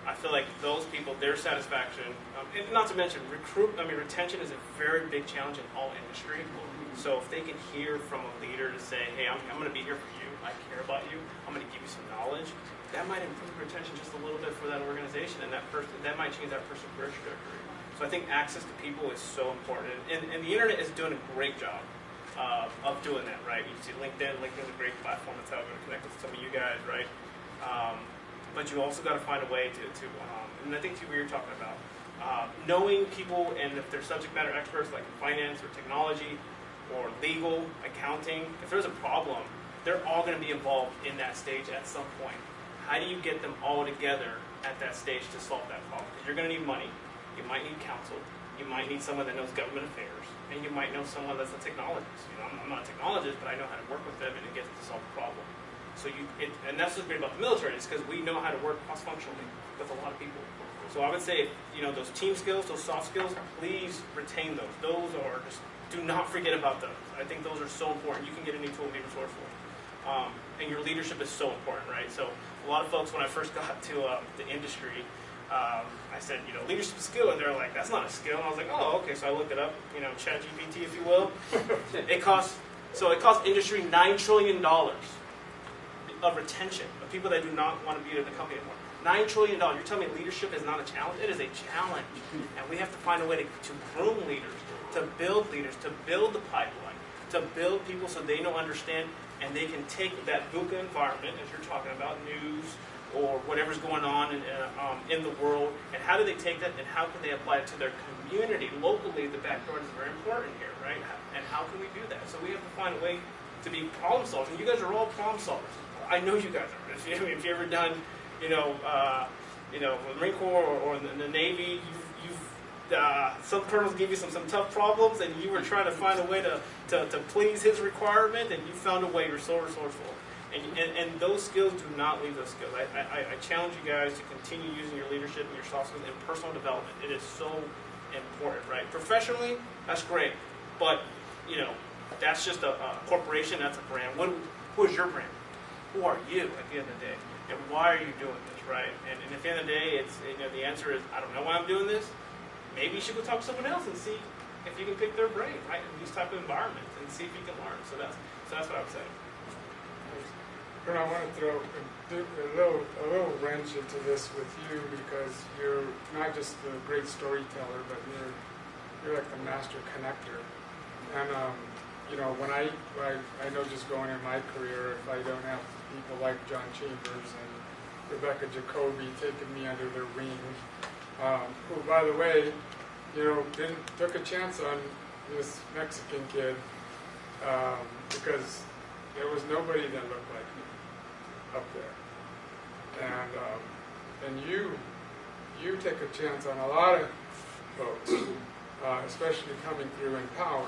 I feel like those people, their satisfaction, and not to mention retention is a very big challenge in all industry. So if they can hear from a leader to say, hey, I'm going to be here for you, I care about you, I'm going to give you some knowledge, that might improve retention just a little bit for that organization, and that might change that person's career trajectory. So I think access to people is so important, and the internet is doing a great job of doing that, right? You see LinkedIn is a great platform. That's how I'm going to connect with some of you guys, right? But you also got to find a way to and I think too what you're talking about, knowing people and if they're subject matter experts like finance or technology or legal, accounting, if there's a problem, they're all going to be involved in that stage at some point. How do you get them all together at that stage to solve that problem? Because you're going to need money, you might need counsel, you might need someone that knows government affairs, and you might know someone that's a technologist. You know, I'm not a technologist, but I know how to work with them and to get them to solve the problem. So and that's what's great about the military is because we know how to work cross-functionally with a lot of people. So I would say, you know, those team skills, those soft skills, please retain those. Those are just, do not forget about those. I think those are so important. You can get any tool and be resourceful. And your leadership is so important, right? So a lot of folks, when I first got to the industry, I said, leadership skill, and they're like, that's not a skill. And I was like, oh, okay. So I looked it up, ChatGPT, if you will. It costs industry $9 trillion of retention of people that do not want to be in the company anymore. $9 trillion. You're telling me leadership is not a challenge? It is a challenge. And we have to find a way to groom leaders, to build the pipeline, to build people so they know, understand, and they can take that VUCA environment, as you're talking about, news, or whatever's going on in the world, and how do they take that and how can they apply it to their community? Locally, the backyard is very important here, right? And how can we do that? So we have to find a way to be problem solvers. And you guys are all problem solvers. I know you guys are. If you've ever done, the Marine Corps or the Navy, some colonels give you some tough problems, and you were trying to find a way to please his requirement, and you found a way. You're so resourceful. And those skills do not leave those skills. I challenge you guys to continue using your leadership and your soft skills in personal development. It is so important, right? Professionally, that's great. But, that's just a corporation, that's a brand. Who is your brand? Who are you at the end of the day? And why are you doing this, right? And at the end of the day, the answer is, I don't know why I'm doing this. Maybe you should go talk to someone else and see if you can pick their brain, right? In these type of environments and see if you can learn. So that's what I would say. But I want to throw a little wrench into this with you because you're not just a great storyteller, but you're like the master connector. And when I know just going in my career, if I don't have people like John Chambers and Rebecca Jacoby taking me under their wing, who, by the way, took a chance on this Mexican kid because there was nobody that looked like me up there, and you take a chance on a lot of folks, especially coming through in power.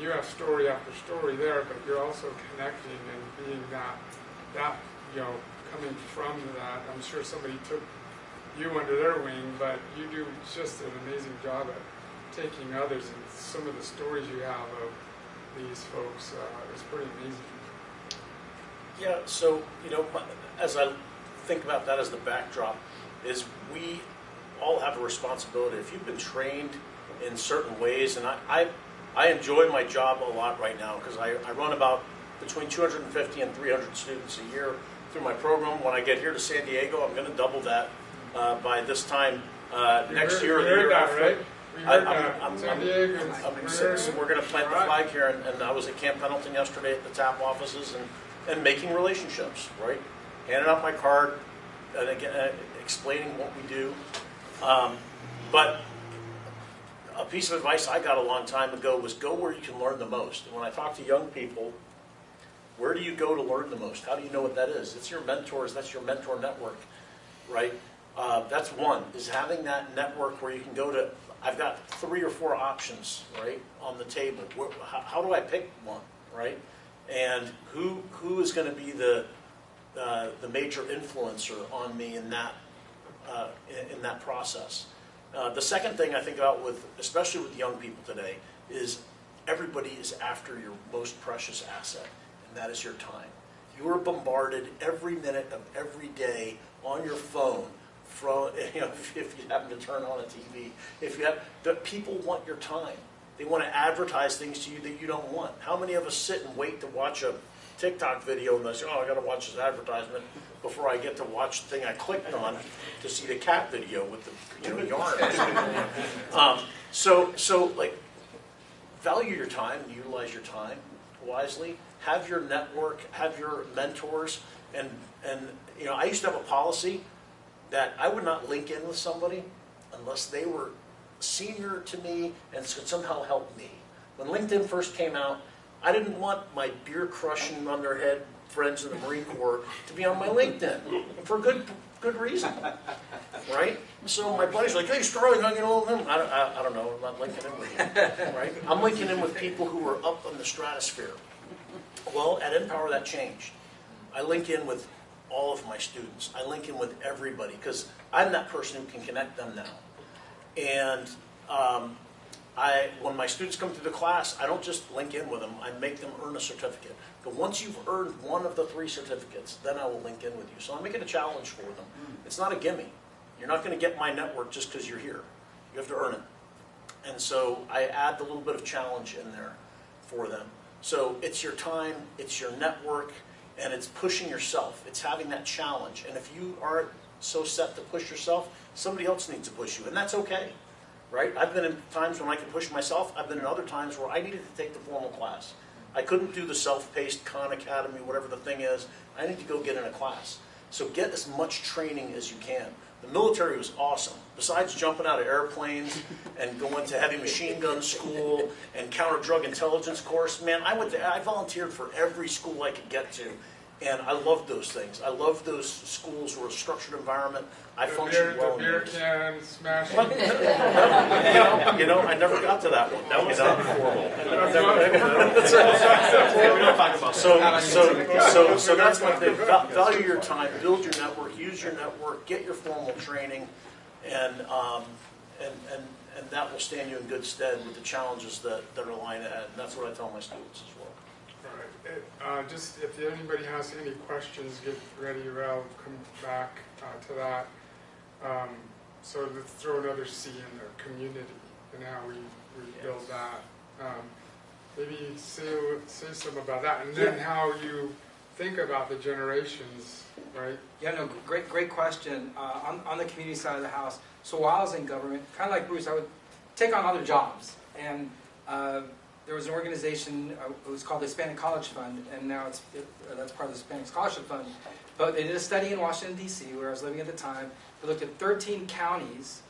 You have story after story there, but you're also connecting and being that coming from that. I'm sure somebody took you under their wing, but you do just an amazing job at taking others, and some of the stories you have of these folks is pretty amazing. Yeah, so, as I think about that as the backdrop, is we all have a responsibility. If you've been trained in certain ways, and I enjoy my job a lot right now because I run about between 250 and 300 students a year through my program. When I get here to San Diego, I'm going to double that by this time next year or the year after. Right? We heard that. San Diego. So we're going to plant the flag here, and I was at Camp Pendleton yesterday at the TAP offices and making relationships, right? Handing out my card, and again, explaining what we do. But a piece of advice I got a long time ago was go where you can learn the most. And when I talk to young people, where do you go to learn the most? How do you know what that is? It's your mentors. That's your mentor network, right? That's one, is having that network where you can go to. I've got 3 or 4 options, right, on the table. How do I pick one, right? And who is going to be the major influencer on me in that process? The second thing I think about especially with young people today, is everybody is after your most precious asset, and that is your time. You are bombarded every minute of every day on your phone. If you happen to turn on a TV, but people want your time. They want to advertise things to you that you don't want. How many of us sit and wait to watch a TikTok video and they say, "Oh, I got to watch this advertisement before I get to watch the thing I clicked on to see the cat video with the yarn." So value your time, utilize your time wisely. Have your network, have your mentors, and I used to have a policy that I would not link in with somebody unless they were senior to me and could somehow help me. When LinkedIn first came out, I didn't want my beer crushing on their head friends in the Marine Corps to be on my LinkedIn for good reason, right? So my buddies were like, "Hey, Starling, how you know him?" I don't know. I'm not linking in with you, right? I'm linking in with people who are up in the stratosphere. Well, at Empower that changed. I link in with all of my students. I link in with everybody because I'm that person who can connect them now. And when my students come through the class, I don't just link in with them. I make them earn a certificate. But once you've earned one of the 3 certificates, then I will link in with you. So I'm making a challenge for them. It's not a gimme. You're not going to get my network just because you're here. You have to earn it. And so I add the little bit of challenge in there for them. So it's your time, it's your network, and it's pushing yourself. It's having that challenge. And if you aren't so set to push yourself, somebody else needs to push you, and that's okay. Right? I've been in times when I could push myself. I've been in other times where I needed to take the formal class. I couldn't do the self-paced Khan Academy, whatever the thing is. I need to go get in a class. So get as much training as you can. The military was awesome. Besides jumping out of airplanes and going to heavy machine gun school and counter-drug intelligence course, man, I volunteered for every school I could get to. And I loved those things. I loved those schools where a structured environment. I functioned well in beer those. can smashing. You know, I never got to that one. That was not formal. We don't talk about So that's my thing. Value your time, build your network, use your network, get your formal training, and that will stand you in good stead with the challenges that are lying ahead. And that's what I tell my students as well. All right. Just if anybody has any questions, get ready. I'll come back to that. So let's throw another C in there, community, and how we build that. Maybe say some about that, and then how you think about the generations, right? Yeah, no, great question. On the community side of the house, so while I was in government, kind of like Bruce, I would take on other jobs. And there was an organization, it was called the Hispanic College Fund, and now that's part of the Hispanic Scholarship Fund. But they did a study in Washington, D.C., where I was living at the time. They looked at 13 counties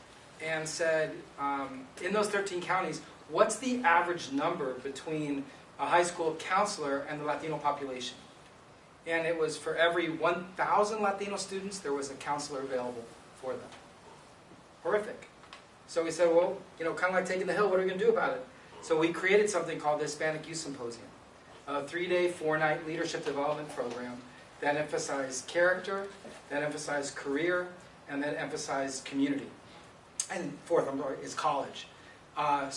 and said, in those 13 counties, what's the average number between a high school counselor and the Latino population? And it was for every 1,000 Latino students, there was a counselor available for them. Horrific. So we said, well, kind of like taking the hill, what are we going to do about it? So we created something called the Hispanic Youth Symposium, a 3-day, 4-night leadership development program that emphasized character, that emphasized career, and that emphasized community. And fourth is college. And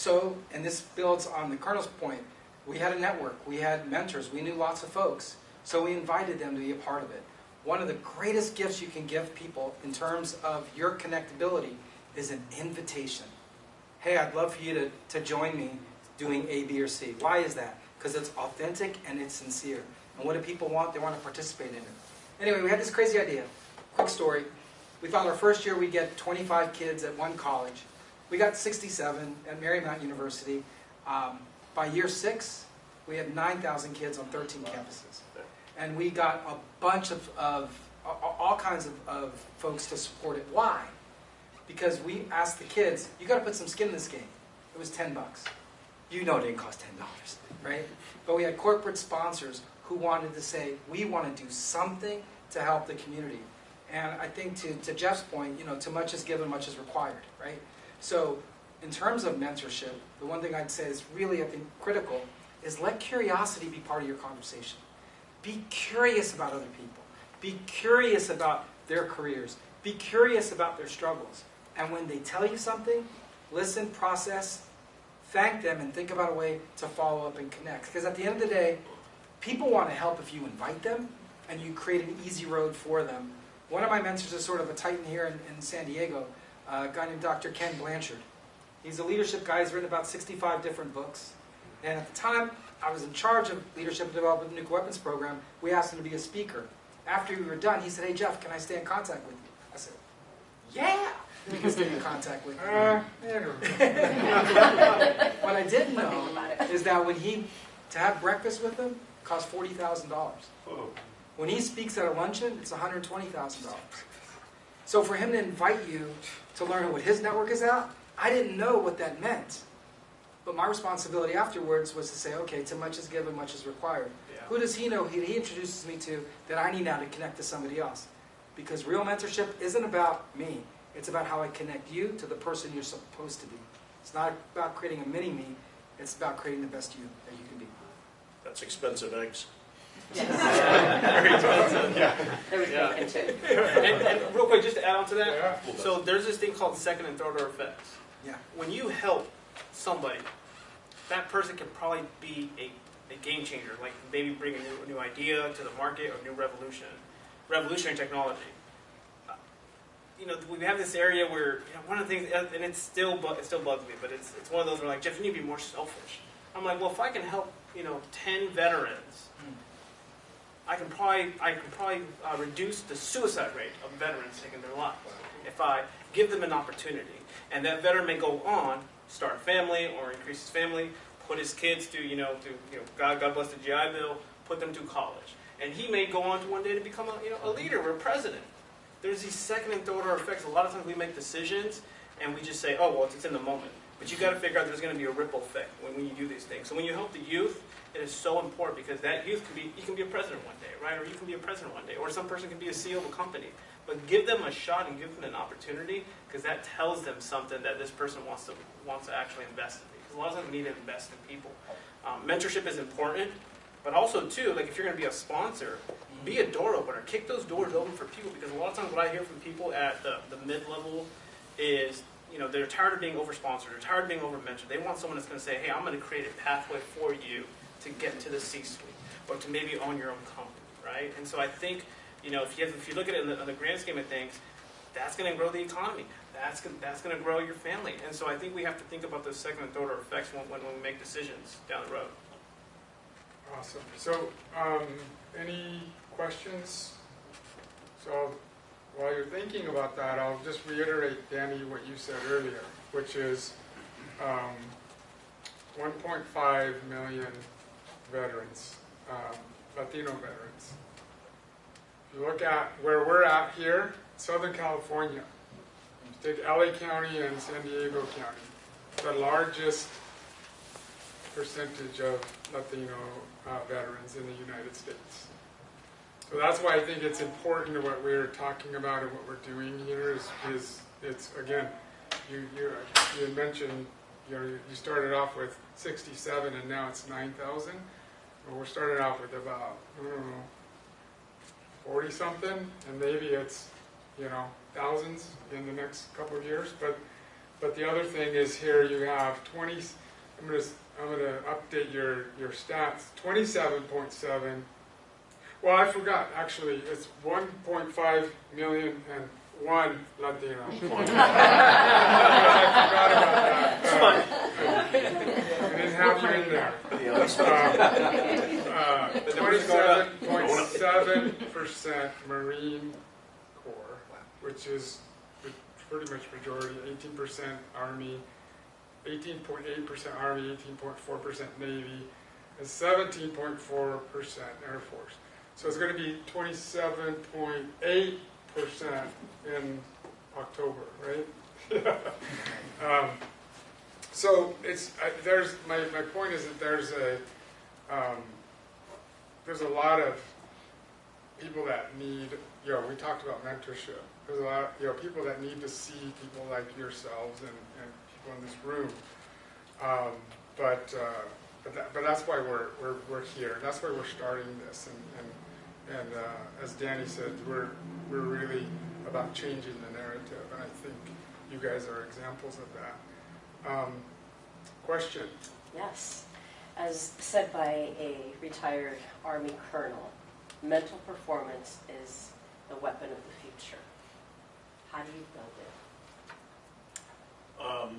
this builds on the Colonel's point. We had a network, we had mentors, we knew lots of folks. So we invited them to be a part of it. One of the greatest gifts you can give people in terms of your connectability is an invitation. Hey, I'd love for you to join me doing A, B, or C. Why is that? Because it's authentic and it's sincere. And what do people want? They want to participate in it. Anyway, we had this crazy idea. Quick story. We thought our first year we'd get 25 kids at one college. We got 67 at Marymount University. By year 6, we had 9,000 kids on 13 campuses. And we got a bunch of all kinds of folks to support it. Why? Because we asked the kids, you got to put some skin in this game. It was $10. You know it didn't cost $10, right? But we had corporate sponsors who wanted to say, we want to do something to help the community. And I think to Jeff's point, too much is given, much is required, right? So in terms of mentorship, the one thing I'd say is really, I think, critical is let curiosity be part of your conversation. Be curious about other people. Be curious about their careers. Be curious about their struggles. And when they tell you something, listen, process, thank them, and think about a way to follow up and connect. Because at the end of the day, people want to help if you invite them and you create an easy road for them. One of my mentors is sort of a titan here in San Diego, a guy named Dr. Ken Blanchard. He's a leadership guy. He's written about 65 different books. And at the time, I was in charge of leadership development of the nuclear weapons program. We asked him to be a speaker. After we were done, he said, hey, Jeff, can I stay in contact with you? I said, yeah, you can stay in contact with me. What I didn't know is that to have breakfast with him costs $40,000. When he speaks at a luncheon, it's $120,000. So for him to invite you to learn what his network is at, I didn't know what that meant. But my responsibility afterwards was to say, okay, too much is given, much is required. Yeah. Who does he know he introduces me to that I need now to connect to somebody else? Because real mentorship isn't about me. It's about how I connect you to the person you're supposed to be. It's not about creating a mini-me. It's about creating the best you that you can be. That's expensive eggs. Very expensive. And real quick, just to add on to that, so there's this thing called second and third order effects. Yeah. When you help somebody, that person can probably be a game changer, like maybe bring a new idea to the market or new revolutionary technology. we have this area where one of the things, and it still bugs me, but it's one of those where like, Jeff, you need to be more selfish. I'm like, well, if I can help 10 veterans, I can probably reduce the suicide rate of veterans taking their lives if I give them an opportunity. And that veteran may go on, start a family or increase his family, put his kids through, God bless the GI Bill, put them through college. And he may go on to one day to become a leader or a president. There's these second and third order effects. A lot of times we make decisions and we just say, oh, well, it's in the moment. But you got to figure out there's going to be a ripple effect when you do these things. So when you help the youth, it is so important because that youth can be a president one day, right? Or you can be a president one day. Or some person can be a CEO of a company. But give them a shot and give them an opportunity because that tells them something that this person wants to actually invest in. Because a lot of times we need to invest in people. Mentorship is important, but also too, like if you're going to be a sponsor, be a door opener. Kick those doors open for people because a lot of times what I hear from people at the mid-level is, they're tired of being over-sponsored. They're tired of being over-mentored. They want someone that's going to say, hey, I'm going to create a pathway for you to get to the C-suite or to maybe own your own company, right? And so I think, if you look at it in the grand scheme of things, that's going to grow the economy. That's going to grow your family. And so I think we have to think about those second and third order effects when we make decisions down the road. Awesome. So, any questions? So, while you're thinking about that, I'll just reiterate, Danny, what you said earlier, which is 1.5 million veterans, Latino veterans. If you look at where we're at here, Southern California, take LA County and San Diego County, the largest percentage of Latino veterans in the United States. So that's why I think it's important what we're talking about and what we're doing here is it's again, you had mentioned you started off with 67 and now it's 9,000. Well, we're starting off with about 40 something, and maybe it's thousands in the next couple of years. But the other thing is here you have 20. I'm gonna update your stats. 27.7. Well, I forgot. Actually, it's 1.5 million and one Latino. I forgot about that. I didn't have you in there. 27.7% Marine Corps, which is pretty much majority. 18% Army, 18.8% Army, 18.4% Navy, and 17.4% Air Force. So it's going to be 27.8% in October, right? So it's my point is that there's a lot of people that need, we talked about mentorship. There's a lot of people that need to see people like yourselves and people in this room. But that's why we're here. That's why we're starting this. And as Danny said, we're really about changing the narrative, and I think you guys are examples of that. Question? Yes. As said by a retired Army colonel, mental performance is the weapon of the future. How do you build it?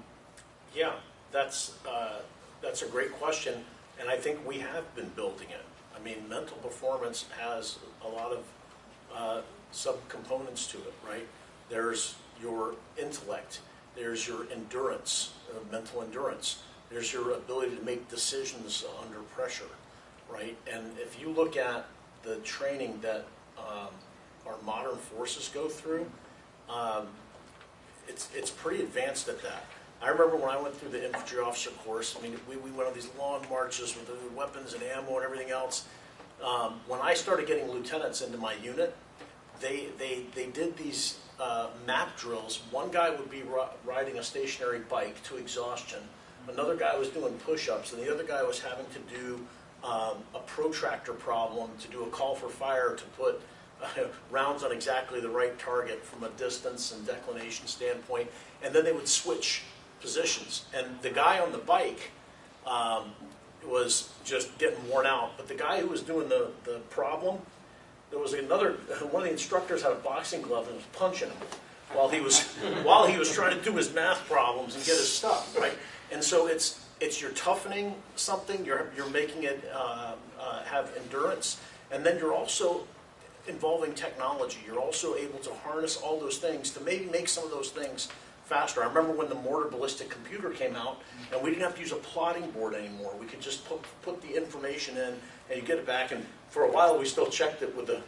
Yeah, that's a great question, and I think we have been building it. I mean, mental performance has a lot of subcomponents to it, right? There's your intellect, there's your endurance, mental endurance, there's your ability to make decisions under pressure, right? And if you look at the training that our modern forces go through, it's pretty advanced at that. I remember when I went through the infantry officer course, I mean, we went on these long marches with the weapons and ammo and everything else. When I started getting lieutenants into my unit, they did these map drills. One guy would be riding a stationary bike to exhaustion. Another guy was doing push-ups, and the other guy was having to do a protractor problem, to do a call for fire, to put rounds on exactly the right target from a distance and declination standpoint, and then they would switch positions. And the guy on the bike was just getting worn out, but the guy who was doing the problem, there was one of the instructors had a boxing glove and was punching him. while he was trying to do his math problems and get his stuff, right? And so it's you're toughening something, you're making it have endurance, and then you're also involving technology. You're also able to harness all those things to maybe make some of those things faster. I remember when the mortar ballistic computer came out, and we didn't have to use a plotting board anymore. We could just put the information in, and you get it back. And for a while, we still checked it with a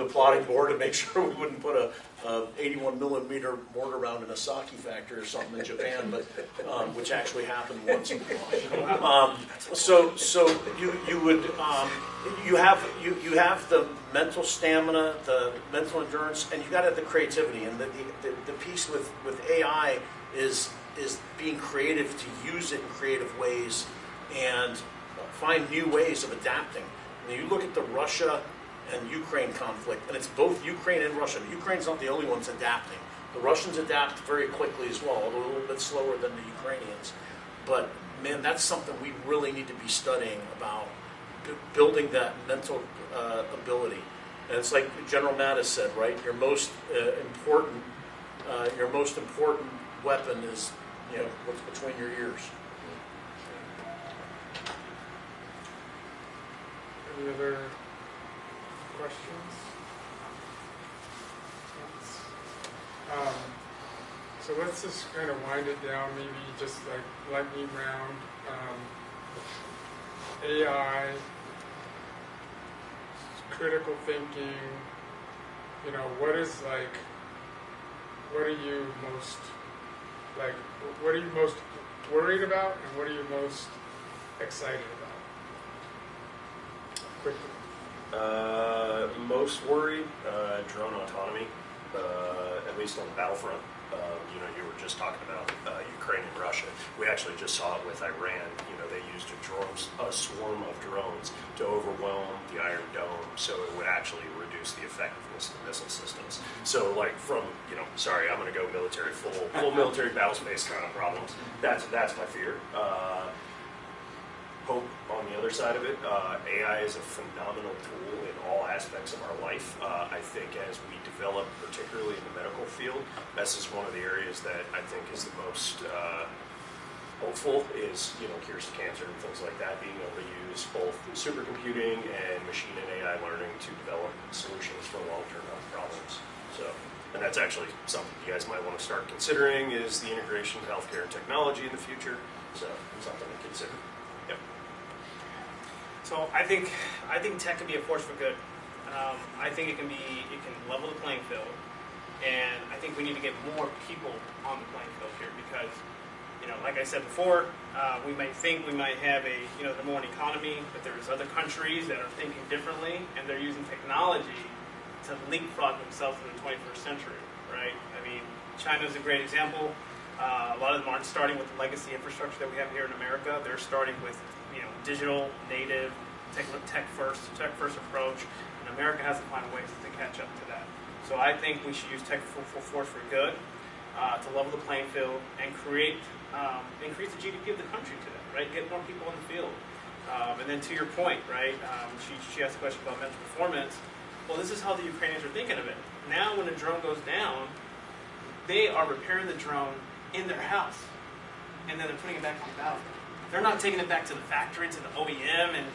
plotting board to make sure we wouldn't put a 81 millimeter mortar round in a sake factory or something in Japan, but which actually happened once. So you would you have the mental stamina, the mental endurance, and you got to have the creativity. And the piece with AI is being creative to use it in creative ways and find new ways of adapting. When you look at the Russia and Ukraine conflict, and it's both Ukraine and Russia. Ukraine's not the only ones adapting. The Russians adapt very quickly as well, although a little bit slower than the Ukrainians. But man, that's something we really need to be studying about, building that mental ability. And it's like General Mattis said, right? Your most important weapon is, what's between your ears. Any other questions? So let's just kind of wind it down, maybe just like lightning round. AI, critical thinking, what are you most worried about, and what are you most excited about? Quickly. Most worried, drone autonomy, at least on the battlefront. You were just talking about Ukraine and Russia. We actually just saw it with Iran. They used a swarm of drones to overwhelm the Iron Dome, so it would actually reduce the effectiveness of the missile systems. So, sorry, I'm going to go military, full military battle space kind of problems. That's my fear. Hope on the other side of it. AI is a phenomenal tool in all aspects of our life. I think as we develop, particularly in the medical field, this is one of the areas that I think is the most hopeful is, cures to cancer and things like that, being able to use both supercomputing and machine and AI learning to develop solutions for long-term health problems. So, and that's actually something you guys might want to start considering is the integration of healthcare and technology in the future. So, something to consider. Yep. So I think tech can be a force for good. I think it can level the playing field, and I think we need to get more people on the playing field here because, like I said before, we might think we might have the number one economy, but there's other countries that are thinking differently, and they're using technology to leapfrog themselves in the 21st century, right? I mean, China's a great example. A lot of them aren't starting with the legacy infrastructure that we have here in America. They're starting with digital, native, tech first approach, and America has to find ways to catch up to that. So I think we should use tech for force for good to level the playing field and increase the GDP of the country to that, right? Get more people in the field. And then to your point, right, she asked a question about mental performance. Well, this is how the Ukrainians are thinking of it. Now when a drone goes down, they are repairing the drone in their house, and then they're putting it back on the battlefield. They're not taking it back to the factory, to the OEM, and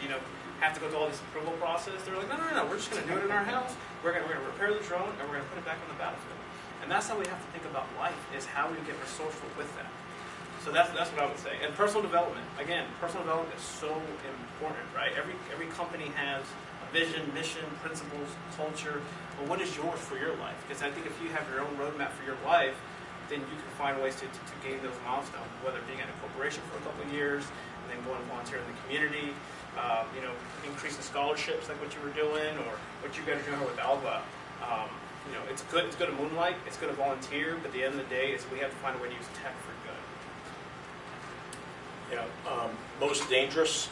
have to go through all this approval process. They're like, no, we're just going to do it in our house. We're going to repair the drone, and we're going to put it back on the battlefield. And that's how we have to think about life, is how we get resourceful with that. So that's what I would say. And personal development. Again, personal development is so important, right? Every company has a vision, mission, principles, culture. But what is yours for your life? Because I think if you have your own roadmap for your life, then you can find ways to gain those milestones, whether being at a corporation for a couple of years, and then going volunteer in the community, increasing scholarships like what you were doing, or what you guys are doing with ALVA. It's good to moonlight, it's good to volunteer, but at the end of the day, we have to find a way to use tech for good. Most dangerous,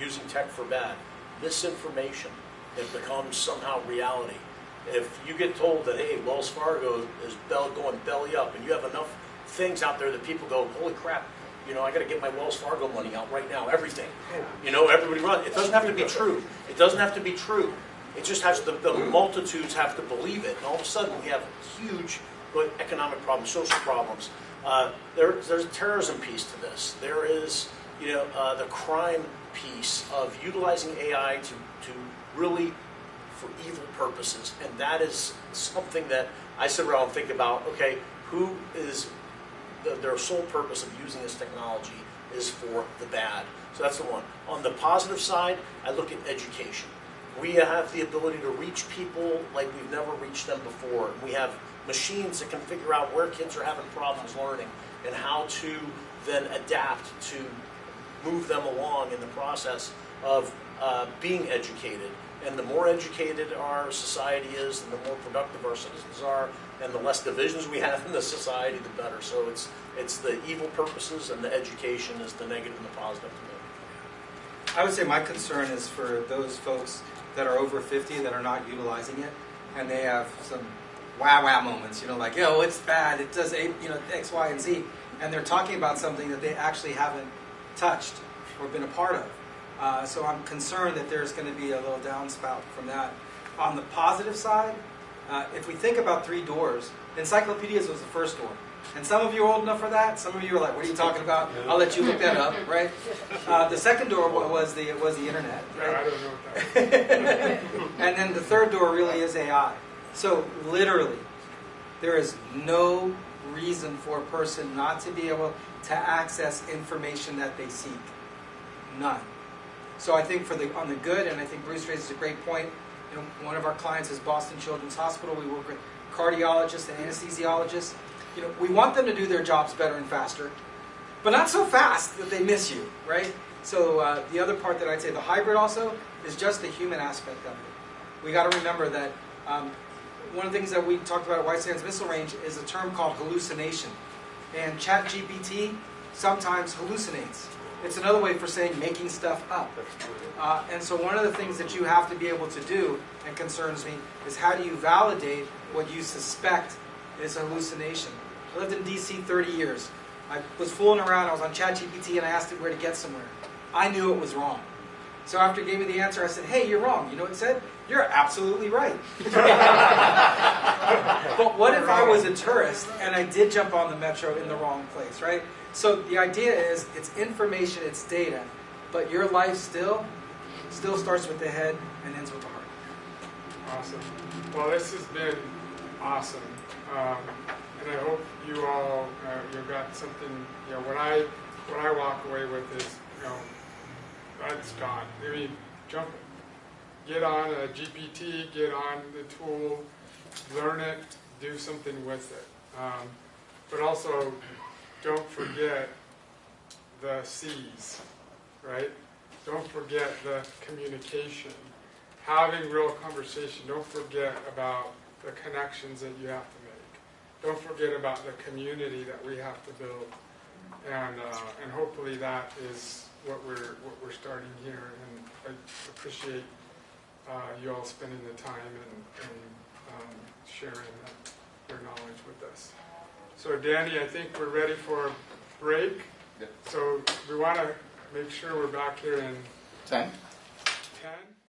using tech for bad. Misinformation. It becomes somehow reality. If you get told that, hey, Wells Fargo is going belly up, and you have enough things out there that people go, holy crap, I got to get my Wells Fargo money out right now, everything. Everybody run. It doesn't have to be true. It doesn't have to be true. It just has the multitudes have to believe it, and all of a sudden we have huge but economic problems, social problems. There's a terrorism piece to this. There is, the crime piece of utilizing AI to really for evil purposes, and that is something that I sit around and think about. Okay, who is their sole purpose of using this technology is for the bad. So that's the one. On the positive side, I look at education. We have the ability to reach people like we've never reached them before. We have machines that can figure out where kids are having problems learning and how to then adapt to move them along in the process of being educated. And the more educated our society is, and the more productive our citizens are, and the less divisions we have in the society, the better. So it's the evil purposes, and the education is the negative and the positive to me. I would say my concern is for those folks that are over 50 that are not utilizing it, and they have some wow moments, like, it's bad, it does X, Y, and Z, and they're talking about something that they actually haven't touched or been a part of. So I'm concerned that there's going to be a little downspout from that. On the positive side, if we think about 3 doors, encyclopedias was the first door. And some of you are old enough for that. Some of you are like, what are you talking about? I'll let you look that up, right? The second door was the internet, right? Yeah, I don't know what that is. And then the third door really is AI. So literally, there is no reason for a person not to be able to access information that they seek. None. So I think on the good, and I think Bruce raises a great point. One of our clients is Boston Children's Hospital. We work with cardiologists and anesthesiologists. We want them to do their jobs better and faster, but not so fast that they miss you, right? So the other part that I'd say, the hybrid also, is just the human aspect of it. We got to remember that one of the things that we talked about at White Sands Missile Range is a term called hallucination. And ChatGPT sometimes hallucinates. It's another way for saying making stuff up. And so one of the things that you have to be able to do, and concerns me, is how do you validate what you suspect is a hallucination? I lived in D.C. 30 years. I was fooling around. I was on ChatGPT and I asked it where to get somewhere. I knew it was wrong. So after it gave me the answer, I said, hey, you're wrong. You know what it said? You're absolutely right. But what if I was a tourist and I did jump on the metro in the wrong place, right? So the idea is, it's information, it's data, but your life still starts with the head and ends with the heart. Awesome. Well, this has been awesome. And I hope you all, you got something, what I walk away with is, that's gone. I mean, get on a GPT, get on the tool, learn it, do something with it. But also, don't forget the C's, right? Don't forget the communication. Having real conversation. Don't forget about the connections that you have to make. Don't forget about the community that we have to build. And hopefully that is what we're starting here. And I appreciate you all spending the time and sharing your knowledge with us. So Danny, I think we're ready for a break. Yep. So we want to make sure we're back here in 10.